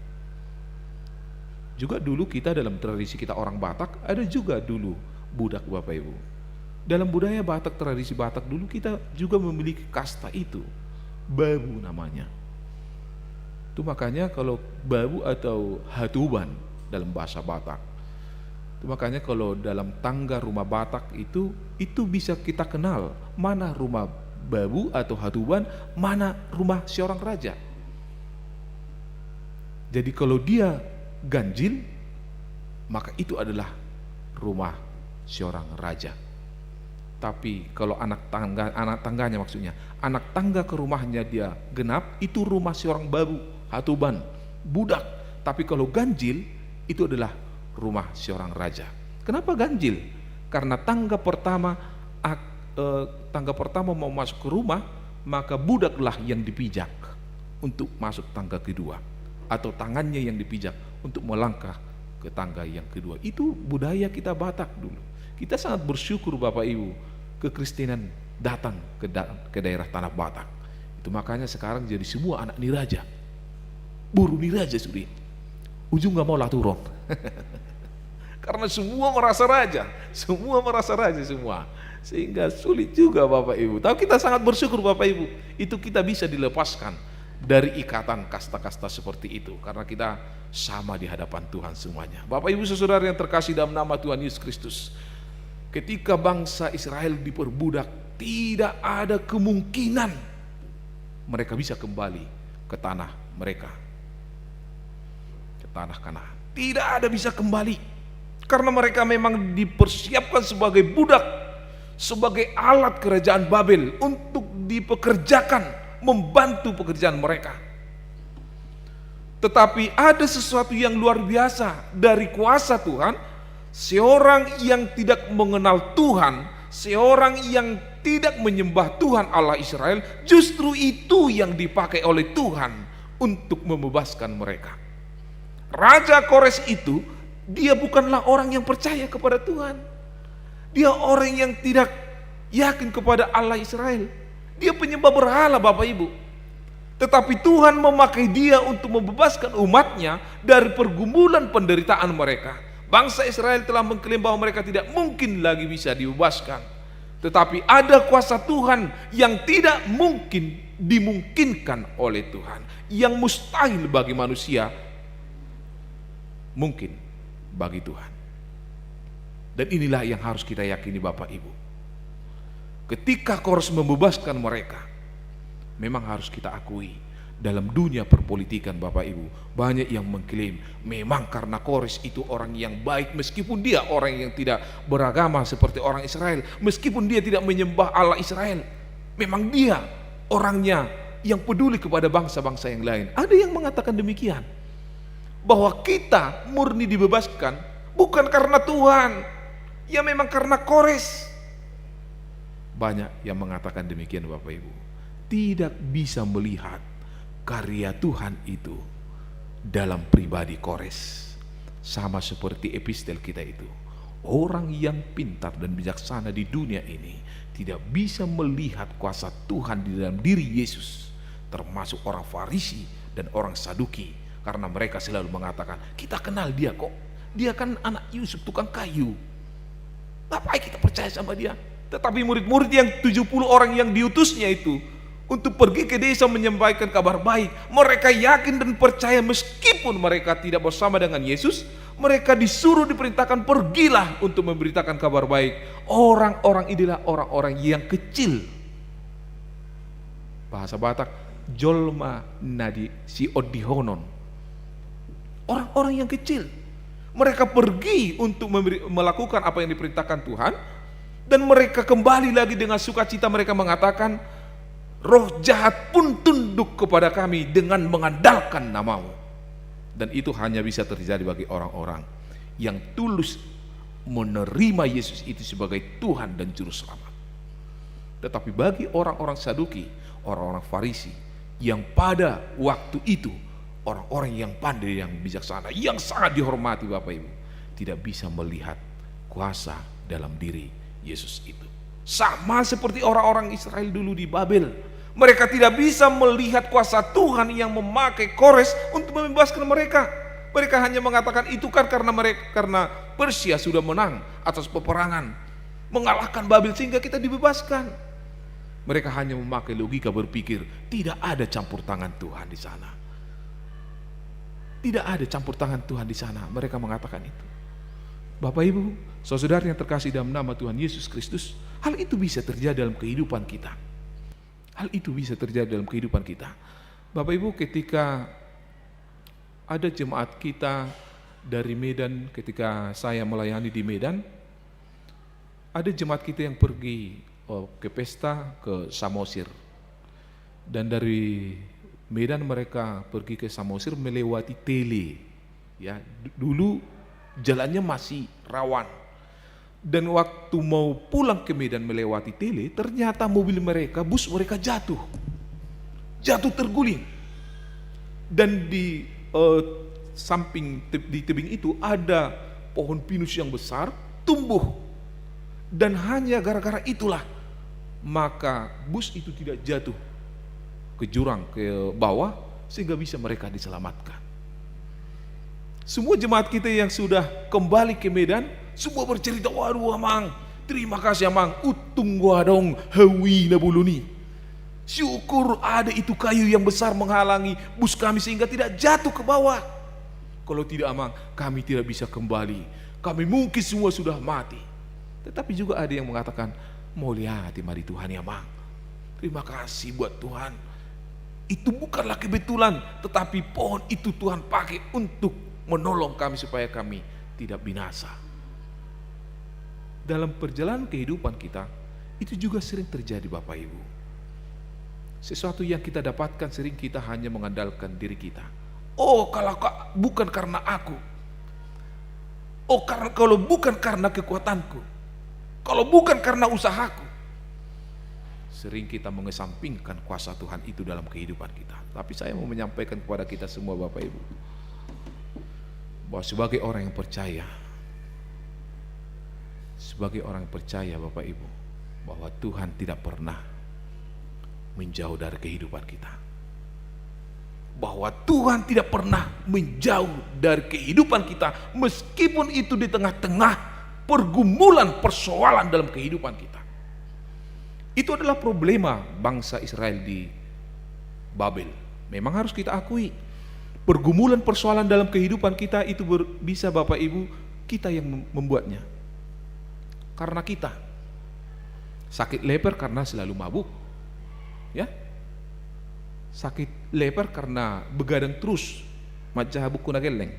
Juga dulu kita dalam tradisi kita orang Batak, ada juga dulu budak Bapak Ibu. Dalam budaya Batak, tradisi Batak dulu kita juga memiliki kasta itu, babu namanya. Itu makanya kalau babu atau hatuban dalam bahasa Batak. Itu makanya kalau dalam tangga rumah Batak itu bisa kita kenal mana rumah babu atau hatuban, mana rumah seorang raja. Jadi kalau dia ganjil, maka itu adalah rumah seorang raja. Tapi kalau anak tangganya maksudnya, anak tangga ke rumahnya dia genap, itu rumah seorang babu, hatuban, budak. Tapi kalau ganjil, itu adalah rumah seorang raja. Kenapa ganjil? Karena tangga pertama mau masuk ke rumah, maka budaklah yang dipijak untuk masuk tangga kedua, atau tangannya yang dipijak untuk melangkah ke tangga yang kedua. Itu budaya kita Batak dulu. Kita sangat bersyukur Bapak Ibu, kekristenan datang ke daerah tanah Batak. Itu makanya sekarang jadi semua anak niraja, buru niraja sudah. Ujung gak mau laturon. Karena semua merasa raja, semua. Sehingga sulit juga Bapak Ibu. Tapi kita sangat bersyukur Bapak Ibu, itu kita bisa dilepaskan dari ikatan kasta-kasta seperti itu, karena kita sama di hadapan Tuhan semuanya. Bapak Ibu saudara yang terkasih dalam nama Tuhan Yesus Kristus, ketika bangsa Israel diperbudak, tidak ada kemungkinan mereka bisa kembali ke tanah mereka, ke tanah Kanaan. Tidak ada bisa kembali, karena mereka memang dipersiapkan sebagai budak, sebagai alat kerajaan Babel untuk dipekerjakan, membantu pekerjaan mereka. Tetapi ada sesuatu yang luar biasa dari kuasa Tuhan. Seorang yang tidak mengenal Tuhan, seorang yang tidak menyembah Tuhan Allah Israel, justru itu yang dipakai oleh Tuhan untuk membebaskan mereka. Raja Kores itu, dia bukanlah orang yang percaya kepada Tuhan. Dia orang yang tidak yakin kepada Allah Israel. Dia penyembah berhala Bapak Ibu. Tetapi Tuhan memakai dia untuk membebaskan umatnya dari pergumulan penderitaan mereka. Bangsa Israel telah mengklaim bahwa mereka tidak mungkin lagi bisa dibebaskan. Tetapi ada kuasa Tuhan yang tidak mungkin dimungkinkan oleh Tuhan. Yang mustahil bagi manusia, mungkin bagi Tuhan. Dan inilah yang harus kita yakini Bapak Ibu. Ketika Kores membebaskan mereka, memang harus kita akui, dalam dunia perpolitikan Bapak Ibu, banyak yang mengklaim memang karena Kores itu orang yang baik, meskipun dia orang yang tidak beragama seperti orang Israel, meskipun dia tidak menyembah Allah Israel, memang dia orangnya yang peduli kepada bangsa-bangsa yang lain. Ada yang mengatakan demikian, bahwa kita murni dibebaskan bukan karena Tuhan, ya memang karena Kores. Banyak yang mengatakan demikian Bapak Ibu, tidak bisa melihat karya Tuhan itu dalam pribadi Kores. Sama seperti epistel kita itu, orang yang pintar dan bijaksana di dunia ini tidak bisa melihat kuasa Tuhan di dalam diri Yesus, termasuk orang Farisi dan orang Saduki, karena mereka selalu mengatakan, kita kenal dia kok, dia kan anak Yusuf tukang kayu, ngapain kita percaya sama dia? Tetapi murid-murid yang 70 orang yang diutusnya itu untuk pergi ke desa menyampaikan kabar baik, mereka yakin dan percaya meskipun mereka tidak bersama dengan Yesus. Mereka disuruh, diperintahkan, pergilah untuk memberitakan kabar baik. Orang-orang inilah orang-orang yang kecil. Bahasa Batak, jolma nadi si odihonon, orang-orang yang kecil. Mereka pergi untuk melakukan apa yang diperintahkan Tuhan. Dan mereka kembali lagi dengan sukacita, mereka mengatakan, roh jahat pun tunduk kepada kami dengan mengandalkan namamu. Dan itu hanya bisa terjadi bagi orang-orang yang tulus menerima Yesus itu sebagai Tuhan dan Juru Selamat. Tetapi bagi orang-orang Saduki, orang-orang Farisi, yang pada waktu itu orang-orang yang pandai, yang bijaksana, yang sangat dihormati Bapak Ibu, tidak bisa melihat kuasa dalam diri Yesus itu. Sama seperti orang-orang Israel dulu di Babel, mereka tidak bisa melihat kuasa Tuhan yang memakai Kores untuk membebaskan mereka. Mereka hanya mengatakan itu kan karena Persia sudah menang atas peperangan, mengalahkan Babel sehingga kita dibebaskan. Mereka hanya memakai logika berpikir, tidak ada campur tangan Tuhan di sana. Tidak ada campur tangan Tuhan di sana. Mereka mengatakan itu. Bapak Ibu, saudara yang terkasih dalam nama Tuhan Yesus Kristus, hal itu bisa terjadi dalam kehidupan kita. Hal itu bisa terjadi dalam kehidupan kita. Bapak Ibu, ketika ada jemaat kita dari Medan, ketika saya melayani di Medan, ada jemaat kita yang pergi ke pesta ke Samosir. Dan dari Medan mereka pergi ke Samosir melewati Tele. Ya, dulu jalannya masih rawan. Dan waktu mau pulang ke Medan melewati Tele, ternyata mobil mereka, bus mereka jatuh terguling. Dan di samping di tebing itu ada pohon pinus yang besar tumbuh. Dan hanya gara-gara itulah maka bus itu tidak jatuh ke jurang ke bawah sehingga bisa mereka diselamatkan. Semua jemaat kita yang sudah kembali ke Medan semua bercerita, waduh Amang, terima kasih Amang, utung gua dong hawi nabuluni. Syukur ada itu kayu yang besar menghalangi bus kami sehingga tidak jatuh ke bawah. Kalau tidak Amang, kami tidak bisa kembali. Kami mungkin semua sudah mati. Tetapi juga ada yang mengatakan, mau lihat mari Tuhan ya Amang. Terima kasih buat Tuhan. Itu bukanlah kebetulan, tetapi pohon itu Tuhan pakai untuk menolong kami supaya kami tidak binasa. Dalam perjalanan kehidupan kita, itu juga sering terjadi Bapak Ibu. Sesuatu yang kita dapatkan sering kita hanya mengandalkan diri kita. Oh, kalau bukan karena aku. Oh, kalau bukan karena kekuatanku. Kalau bukan karena usahaku. Sering kita mengesampingkan kuasa Tuhan itu dalam kehidupan kita. Tapi saya mau menyampaikan kepada kita semua Bapak Ibu, bahwa sebagai orang yang percaya, Bapak Ibu, bahwa Tuhan tidak pernah menjauh dari kehidupan kita. Bahwa Tuhan tidak pernah menjauh dari kehidupan kita, meskipun itu di tengah-tengah pergumulan persoalan dalam kehidupan kita. Itu adalah problema bangsa Israel di Babel. Memang harus kita akui, pergumulan persoalan dalam kehidupan kita itu bisa Bapak Ibu, kita yang membuatnya. Karena kita sakit leper karena selalu mabuk, ya, sakit leper karena begadang terus, majahabuk kuna geleng,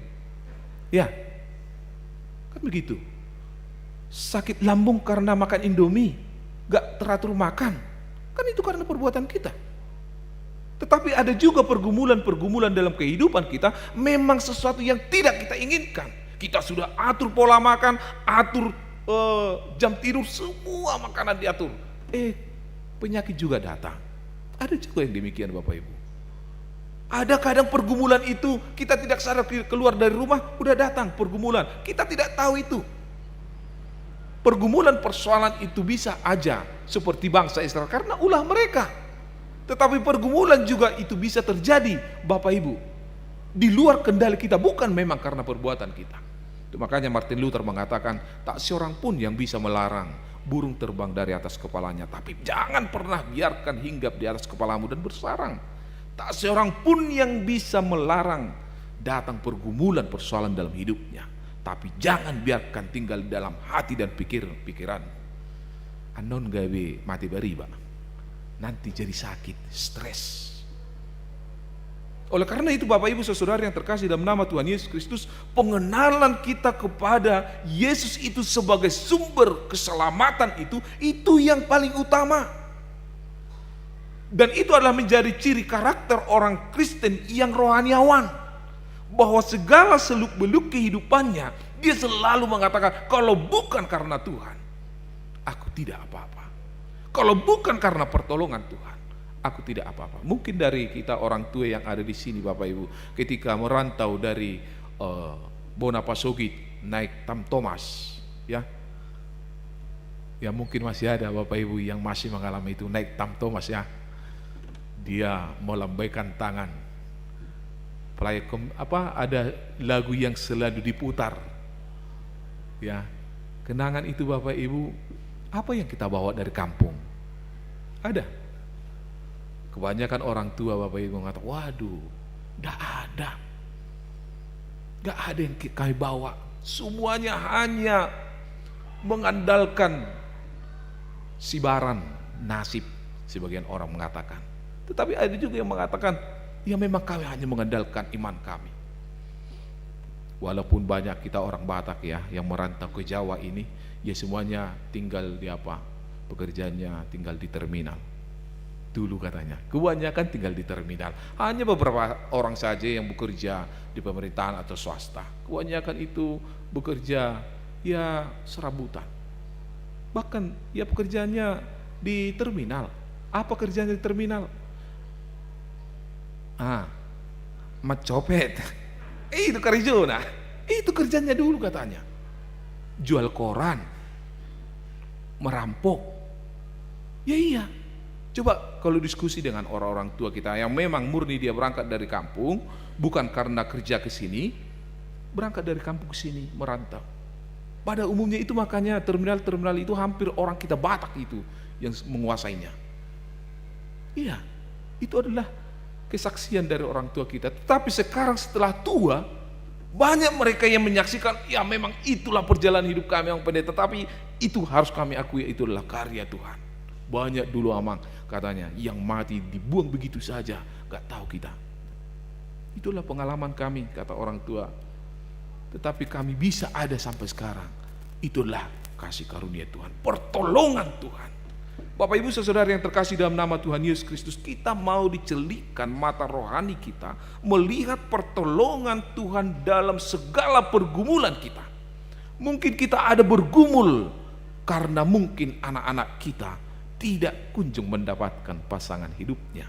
ya, kan begitu. Sakit lambung karena makan Indomie, gak teratur makan, kan itu karena perbuatan kita. Tetapi ada juga pergumulan-pergumulan dalam kehidupan kita, memang sesuatu yang tidak kita inginkan. Kita sudah atur pola makan, atur jam tidur, semua makanan diatur. Penyakit juga datang. Ada juga yang demikian Bapak Ibu. Ada kadang pergumulan itu kita tidak sadar, keluar dari rumah udah datang pergumulan, kita tidak tahu itu. Pergumulan persoalan itu bisa aja seperti bangsa Israel karena ulah mereka. Tetapi pergumulan juga itu bisa terjadi Bapak Ibu di luar kendali kita, bukan memang karena perbuatan kita. Itu makanya Martin Luther mengatakan, tak seorang pun yang bisa melarang burung terbang dari atas kepalanya, tapi jangan pernah biarkan hinggap di atas kepalamu dan bersarang. Tak seorang pun yang bisa melarang datang pergumulan persoalan dalam hidupnya, tapi jangan biarkan tinggal di dalam hati dan pikiran. Anon gawe mati bariba, nanti jadi sakit, stres. Oleh karena itu Bapak Ibu Saudara yang terkasih dalam nama Tuhan Yesus Kristus, pengenalan kita kepada Yesus itu sebagai sumber keselamatan itu yang paling utama. Dan itu adalah menjadi ciri karakter orang Kristen yang rohaniawan, bahwa segala seluk-beluk kehidupannya dia selalu mengatakan, kalau bukan karena Tuhan, aku tidak apa-apa. Kalau bukan karena pertolongan Tuhan, aku tidak apa-apa. Mungkin dari kita orang tua yang ada di sini Bapak Ibu, ketika merantau dari Bonapasogit naik Tam Thomas, ya mungkin masih ada Bapak Ibu yang masih mengalami itu, naik Tam Thomas, ya, dia melambaikan tangan. Ada lagu yang selalu diputar, Ya, kenangan itu Bapak Ibu, apa yang kita bawa dari kampung? Ada. Kebanyakan orang tua Bapak Ibu mengatakan, waduh, gak ada yang kami bawa. Semuanya hanya mengandalkan sibaran nasib, sebagian orang mengatakan. Tetapi ada juga yang mengatakan, ya memang kami hanya mengandalkan iman kami. Walaupun banyak kita orang Batak ya yang merantau ke Jawa ini, ya semuanya tinggal di pekerjaannya tinggal di terminal. Dulu katanya, kebanyakan tinggal di terminal. Hanya beberapa orang saja yang bekerja di pemerintahan atau swasta. Kebanyakan itu bekerja ya serabutan. Bahkan ya pekerjaannya di terminal. Apa kerjanya di terminal? Mencopet. Itu Karijona. Itu kerjanya dulu katanya. Jual koran. Merampok. Ya iya. Coba kalau diskusi dengan orang-orang tua kita yang memang murni dia berangkat dari kampung, bukan karena kerja ke sini, berangkat dari kampung ke sini, merantau. Pada umumnya itu makanya terminal-terminal itu hampir orang kita Batak itu yang menguasainya. Iya, itu adalah kesaksian dari orang tua kita. Tetapi sekarang setelah tua, banyak mereka yang menyaksikan, ya memang itulah perjalanan hidup kami yang pendek, tetapi itu harus kami akui, itu adalah karya Tuhan. Banyak dulu Amang katanya yang mati dibuang begitu saja, gak tahu kita. Itulah pengalaman kami, kata orang tua. Tetapi kami bisa ada sampai sekarang. Itulah kasih karunia Tuhan, pertolongan Tuhan. Bapak Ibu saudara yang terkasih dalam nama Tuhan Yesus Kristus, kita mau dicelikkan mata rohani kita melihat pertolongan Tuhan dalam segala pergumulan kita. Mungkin kita ada bergumul karena mungkin anak-anak kita tidak kunjung mendapatkan pasangan hidupnya.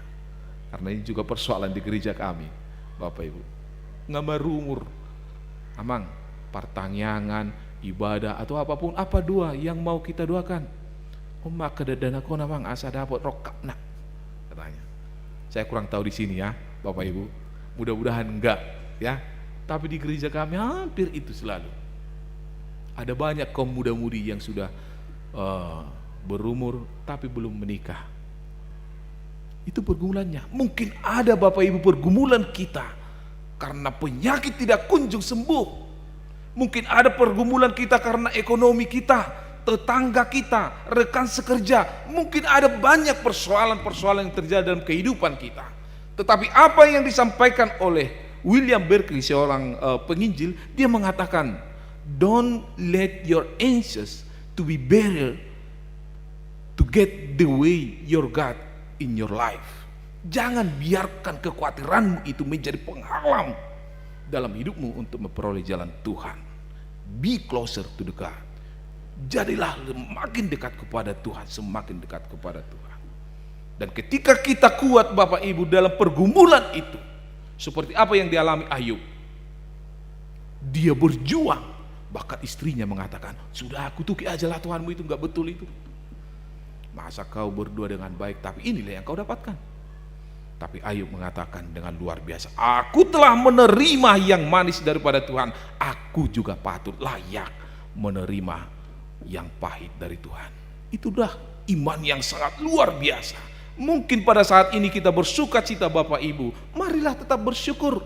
Karena ini juga persoalan di gereja kami, Bapak Ibu. Ngamar umur, Amang, pertanyaan, ibadah atau apapun, apa doa yang mau kita doakan? Maka dana ko namang asa dapat rokak nak, katanya. Saya kurang tahu di sini ya, Bapak Ibu. Mudah-mudahan enggak, ya. Tapi di gereja kami hampir itu selalu. Ada banyak kaum muda-mudi yang sudah berumur tapi belum menikah. Itu pergumulannya. Mungkin ada Bapak Ibu pergumulan kita karena penyakit tidak kunjung sembuh. Mungkin ada pergumulan kita karena ekonomi kita, tetangga kita, rekan sekerja. Mungkin ada banyak persoalan-persoalan yang terjadi dalam kehidupan kita. Tetapi apa yang disampaikan oleh William Berkeley, seorang penginjil, dia mengatakan, don't let your anxious to be barrier to get the way your God in your life. Jangan biarkan kekhawatiranmu itu menjadi penghalang dalam hidupmu untuk memperoleh jalan Tuhan. Be closer to the God. Jadilah semakin dekat kepada Tuhan, semakin dekat kepada Tuhan. Dan ketika kita kuat Bapak Ibu dalam pergumulan itu, seperti apa yang dialami Ayub, dia berjuang. Bahkan istrinya mengatakan, sudah kutuki ajalah Tuhanmu itu enggak betul itu. Masa kau berdua dengan baik, tapi inilah yang kau dapatkan. Tapi Ayub mengatakan dengan luar biasa, aku telah menerima yang manis daripada Tuhan, aku juga patut layak menerima yang pahit dari Tuhan. Itulah iman yang sangat luar biasa. Mungkin pada saat ini kita bersuka cita Bapak Ibu, marilah tetap bersyukur.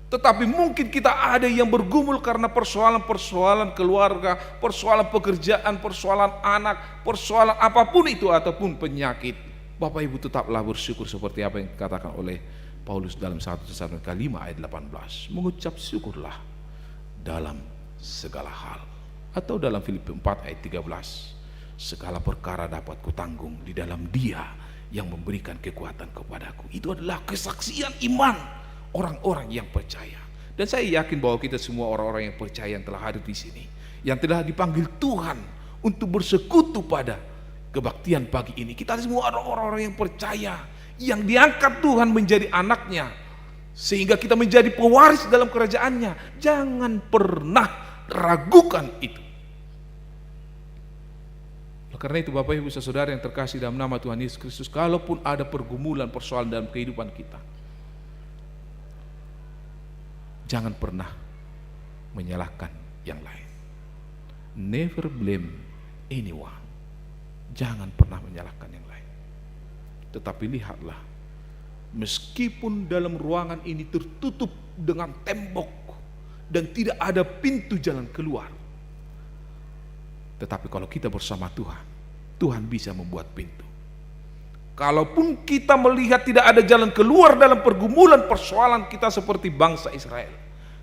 Tetapi mungkin kita ada yang bergumul karena persoalan-persoalan keluarga, persoalan pekerjaan, persoalan anak, persoalan apapun itu ataupun penyakit. Bapak Ibu tetaplah bersyukur seperti apa yang dikatakan oleh Paulus dalam 1 Tesalonika 5 ayat 18. Mengucap syukurlah dalam segala hal. Atau dalam Filipi 4 ayat 13. Segala perkara dapat kutanggung di dalam Dia yang memberikan kekuatan kepadaku. Itu adalah kesaksian iman orang-orang yang percaya. Dan saya yakin bahwa kita semua orang-orang yang percaya yang telah hadir di sini, yang telah dipanggil Tuhan untuk bersekutu pada kebaktian pagi ini. Kita semua orang-orang yang percaya, yang diangkat Tuhan menjadi anaknya, sehingga kita menjadi pewaris dalam kerajaannya. Jangan pernah ragukan itu. Karena itu Bapak Ibu saudara yang terkasih dalam nama Tuhan Yesus Kristus, kalaupun ada pergumulan, persoalan dalam kehidupan kita, jangan pernah menyalahkan yang lain. Never blame anyone. Jangan pernah menyalahkan yang lain. Tetapi lihatlah, meskipun dalam ruangan ini tertutup dengan tembok dan tidak ada pintu jalan keluar, tetapi kalau kita bersama Tuhan, Tuhan bisa membuat pintu. Kalaupun kita melihat tidak ada jalan keluar dalam pergumulan persoalan kita seperti bangsa Israel,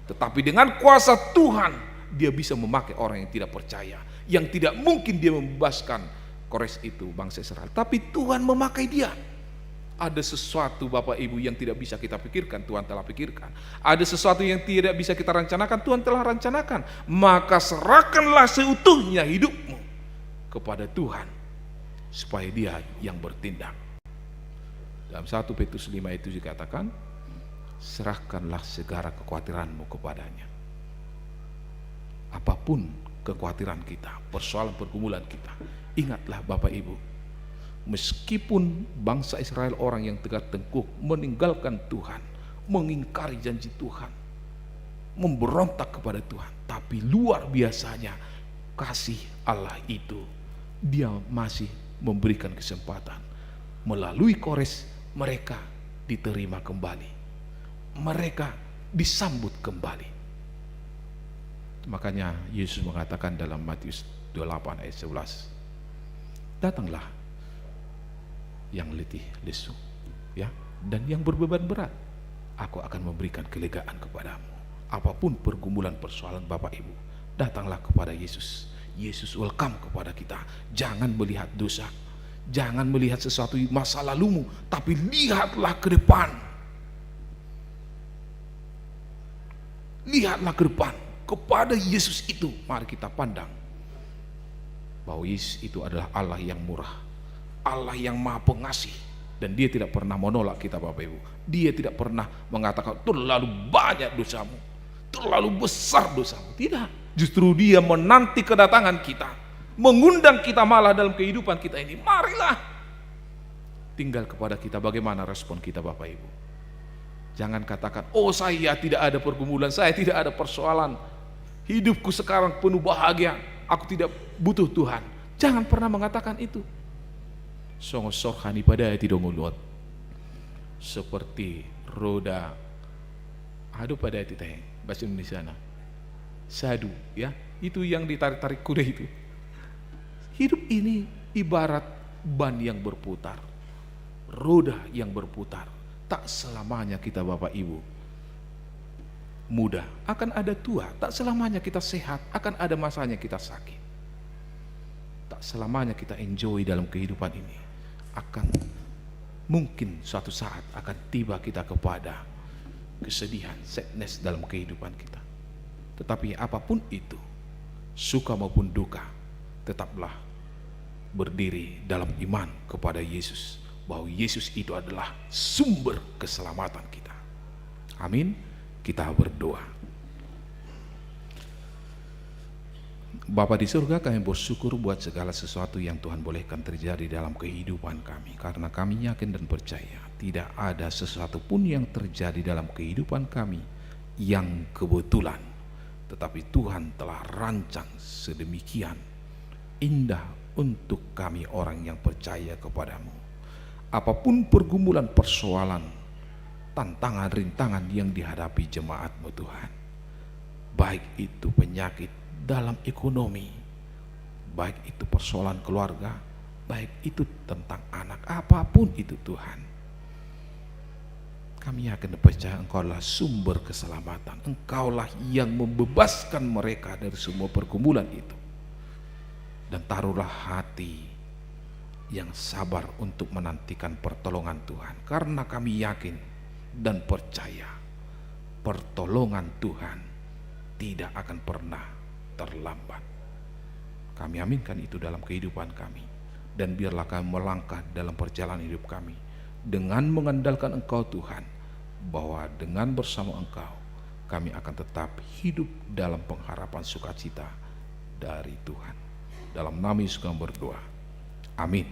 tetapi dengan kuasa Tuhan, dia bisa memakai orang yang tidak percaya, yang tidak mungkin dia membebaskan Kores itu, bangsa Israel. Tapi Tuhan memakai dia. Ada sesuatu Bapak Ibu yang tidak bisa kita pikirkan, Tuhan telah pikirkan. Ada sesuatu yang tidak bisa kita rencanakan, Tuhan telah rencanakan. Maka serahkanlah seutuhnya hidupmu kepada Tuhan, supaya dia yang bertindak. Dalam 1 Petrus 5 itu dikatakan, serahkanlah segala kekhawatiranmu kepadanya. Apapun kekhawatiran kita, persoalan pergumulan kita, ingatlah Bapak Ibu, meskipun bangsa Israel orang yang tegak tengkuk meninggalkan Tuhan, mengingkari janji Tuhan, memberontak kepada Tuhan, tapi luar biasanya kasih Allah itu, dia masih memberikan kesempatan. Melalui Kores mereka diterima kembali, mereka disambut kembali. Makanya Yesus mengatakan dalam Matius 28 ayat 11, datanglah yang letih lesu, ya, dan yang berbeban berat, aku akan memberikan kelegaan kepadamu. Apapun pergumulan persoalan Bapak Ibu, datanglah kepada Yesus. Yesus welcome kepada kita. Jangan melihat dosa, jangan melihat sesuatu masa lalumu, tapi lihatlah ke depan. Lihatlah ke depan kepada Yesus itu. Mari kita pandang bahwa Yesus itu adalah Allah yang murah, Allah yang maha pengasih, dan dia tidak pernah menolak kita Bapak Ibu. Dia tidak pernah mengatakan terlalu banyak dosamu, terlalu besar dosamu. Tidak, justru dia menanti kedatangan kita, mengundang kita malah dalam kehidupan kita ini. Marilah, tinggal kepada kita bagaimana respon kita Bapak Ibu. Jangan katakan, oh saya tidak ada pergumulan, saya tidak ada persoalan, hidupku sekarang penuh bahagia, aku tidak butuh Tuhan. Jangan pernah mengatakan itu. Songosor hani pada tidak ngulot, seperti roda adu pada titeh bahasa Indonesia sadu, ya, itu yang ditarik-tarik kuda itu. Hidup ini ibarat ban yang berputar, roda yang berputar. Tak selamanya kita Bapak Ibu muda, akan ada tua. Tak selamanya kita sehat, akan ada masanya kita sakit. Tak selamanya kita enjoy dalam kehidupan ini. Akan mungkin suatu saat akan tiba kita kepada kesedihan, sadness dalam kehidupan kita. Tetapi apapun itu, suka maupun duka, tetaplah berdiri dalam iman kepada Yesus, bahwa Yesus itu adalah sumber keselamatan kita. Amin. Kita berdoa. Bapa di surga, kami bersyukur buat segala sesuatu yang Tuhan bolehkan terjadi dalam kehidupan kami, karena kami yakin dan percaya tidak ada sesuatu pun yang terjadi dalam kehidupan kami yang kebetulan, tetapi Tuhan telah rancang sedemikian indah untuk kami orang yang percaya kepadamu. Apapun pergumulan, persoalan, tantangan, rintangan yang dihadapi jemaat-Mu Tuhan, baik itu penyakit dalam ekonomi, baik itu persoalan keluarga, baik itu tentang anak, apapun itu Tuhan, kami akan percaya Engkaulah sumber keselamatan. Engkaulah yang membebaskan mereka dari semua pergumulan itu. Dan taruhlah hati yang sabar untuk menantikan pertolongan Tuhan, karena kami yakin dan percaya pertolongan Tuhan tidak akan pernah terlambat. Kami aminkan itu dalam kehidupan kami, dan biarlah kami melangkah dalam perjalanan hidup kami dengan mengandalkan Engkau Tuhan, bahwa dengan bersama Engkau kami akan tetap hidup dalam pengharapan sukacita dari Tuhan. Dalam nama Yesus kami berdoa. Amin.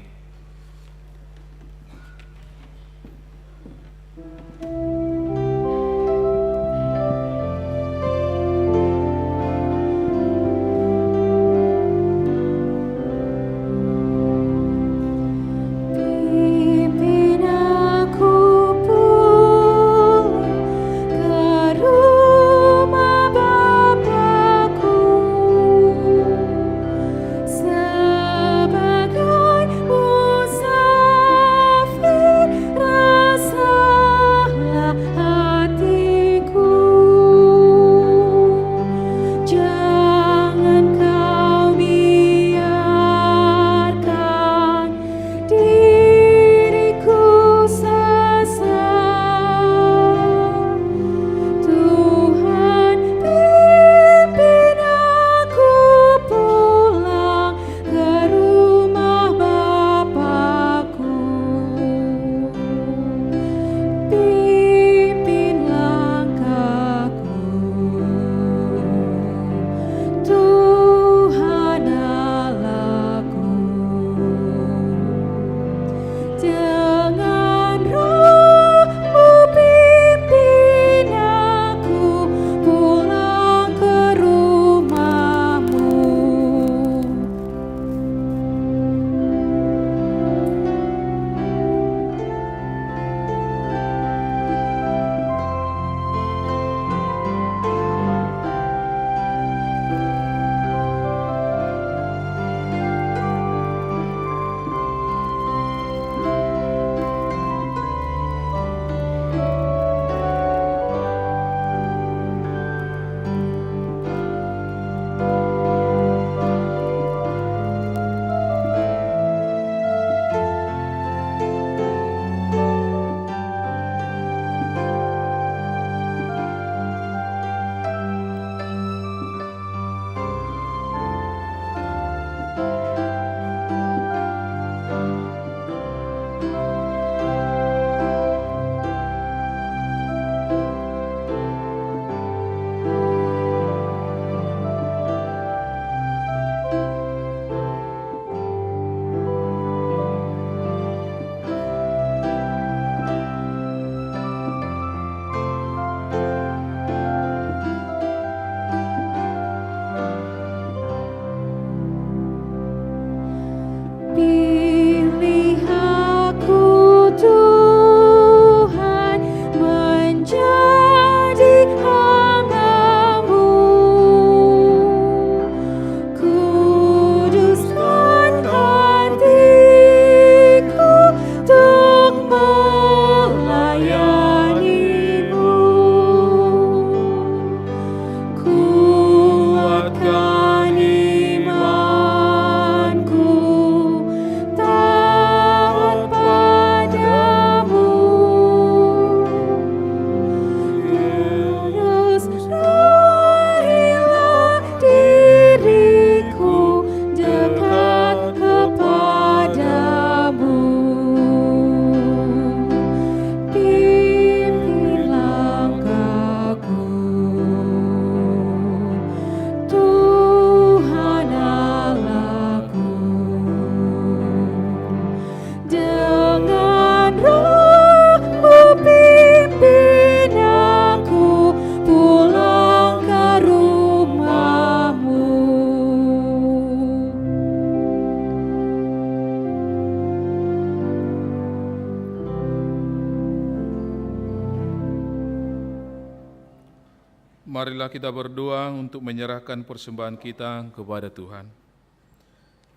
Marilah kita berdoa untuk menyerahkan persembahan kita kepada Tuhan.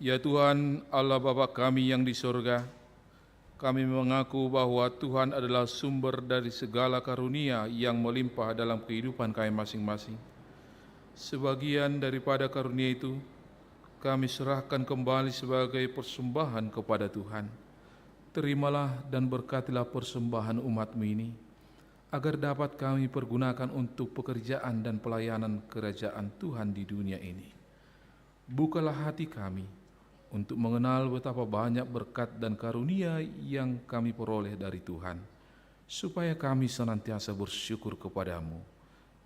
Ya Tuhan, Allah Bapa kami yang di sorga, kami mengaku bahwa Tuhan adalah sumber dari segala karunia yang melimpah dalam kehidupan kami masing-masing. Sebagian daripada karunia itu, kami serahkan kembali sebagai persembahan kepada Tuhan. Terimalah dan berkatilah persembahan umat-Mu ini, agar dapat kami pergunakan untuk pekerjaan dan pelayanan kerajaan Tuhan di dunia ini. Bukalah hati kami untuk mengenal betapa banyak berkat dan karunia yang kami peroleh dari Tuhan, supaya kami senantiasa bersyukur kepadamu.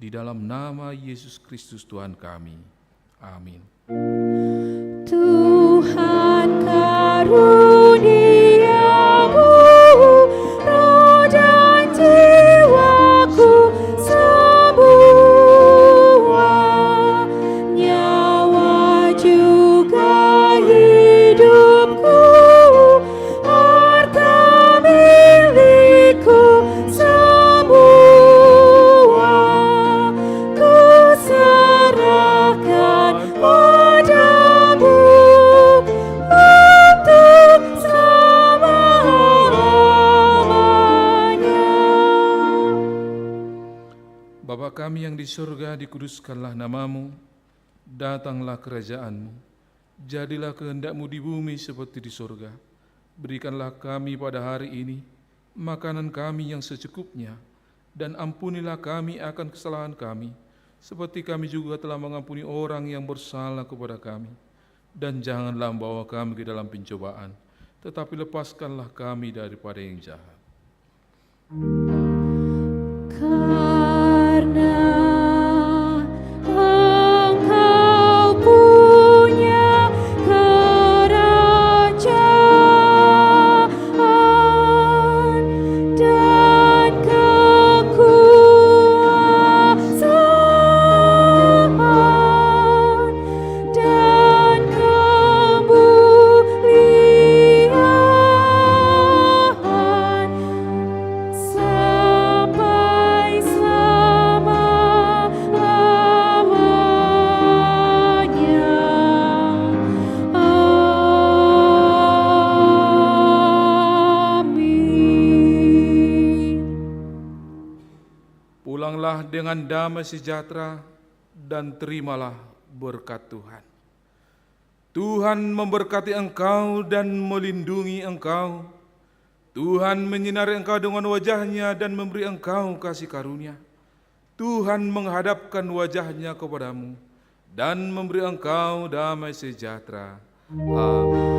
Di dalam nama Yesus Kristus Tuhan kami. Amin. Tuhan karuniamu, roh dan jiwaku semua, nyawa juga hidupku, harta milikku semua, ku serahkan padamu untuk selamanya. Bapa kami yang di surga, dikuduskanlah namamu, datanglah kerajaanmu, jadilah kehendak-Mu di bumi seperti di surga. Berikanlah kami pada hari ini makanan kami yang secukupnya, dan ampunilah kami akan kesalahan kami, seperti kami juga telah mengampuni orang yang bersalah kepada kami. Dan janganlah membawa kami ke dalam pencobaan, tetapi lepaskanlah kami daripada yang jahat. Karena Engkau punya kerajaan dan kekuasaan dan kemuliaan sampai selama-lamanya. Amin. Pulanglah dengan damai sejahtera dan terimalah berkat Tuhan. Tuhan memberkati engkau dan melindungi engkau. Tuhan menyinari engkau dengan wajah-Nya dan memberi engkau kasih karunia. Tuhan menghadapkan wajah-Nya kepadamu dan memberi engkau damai sejahtera. Amin.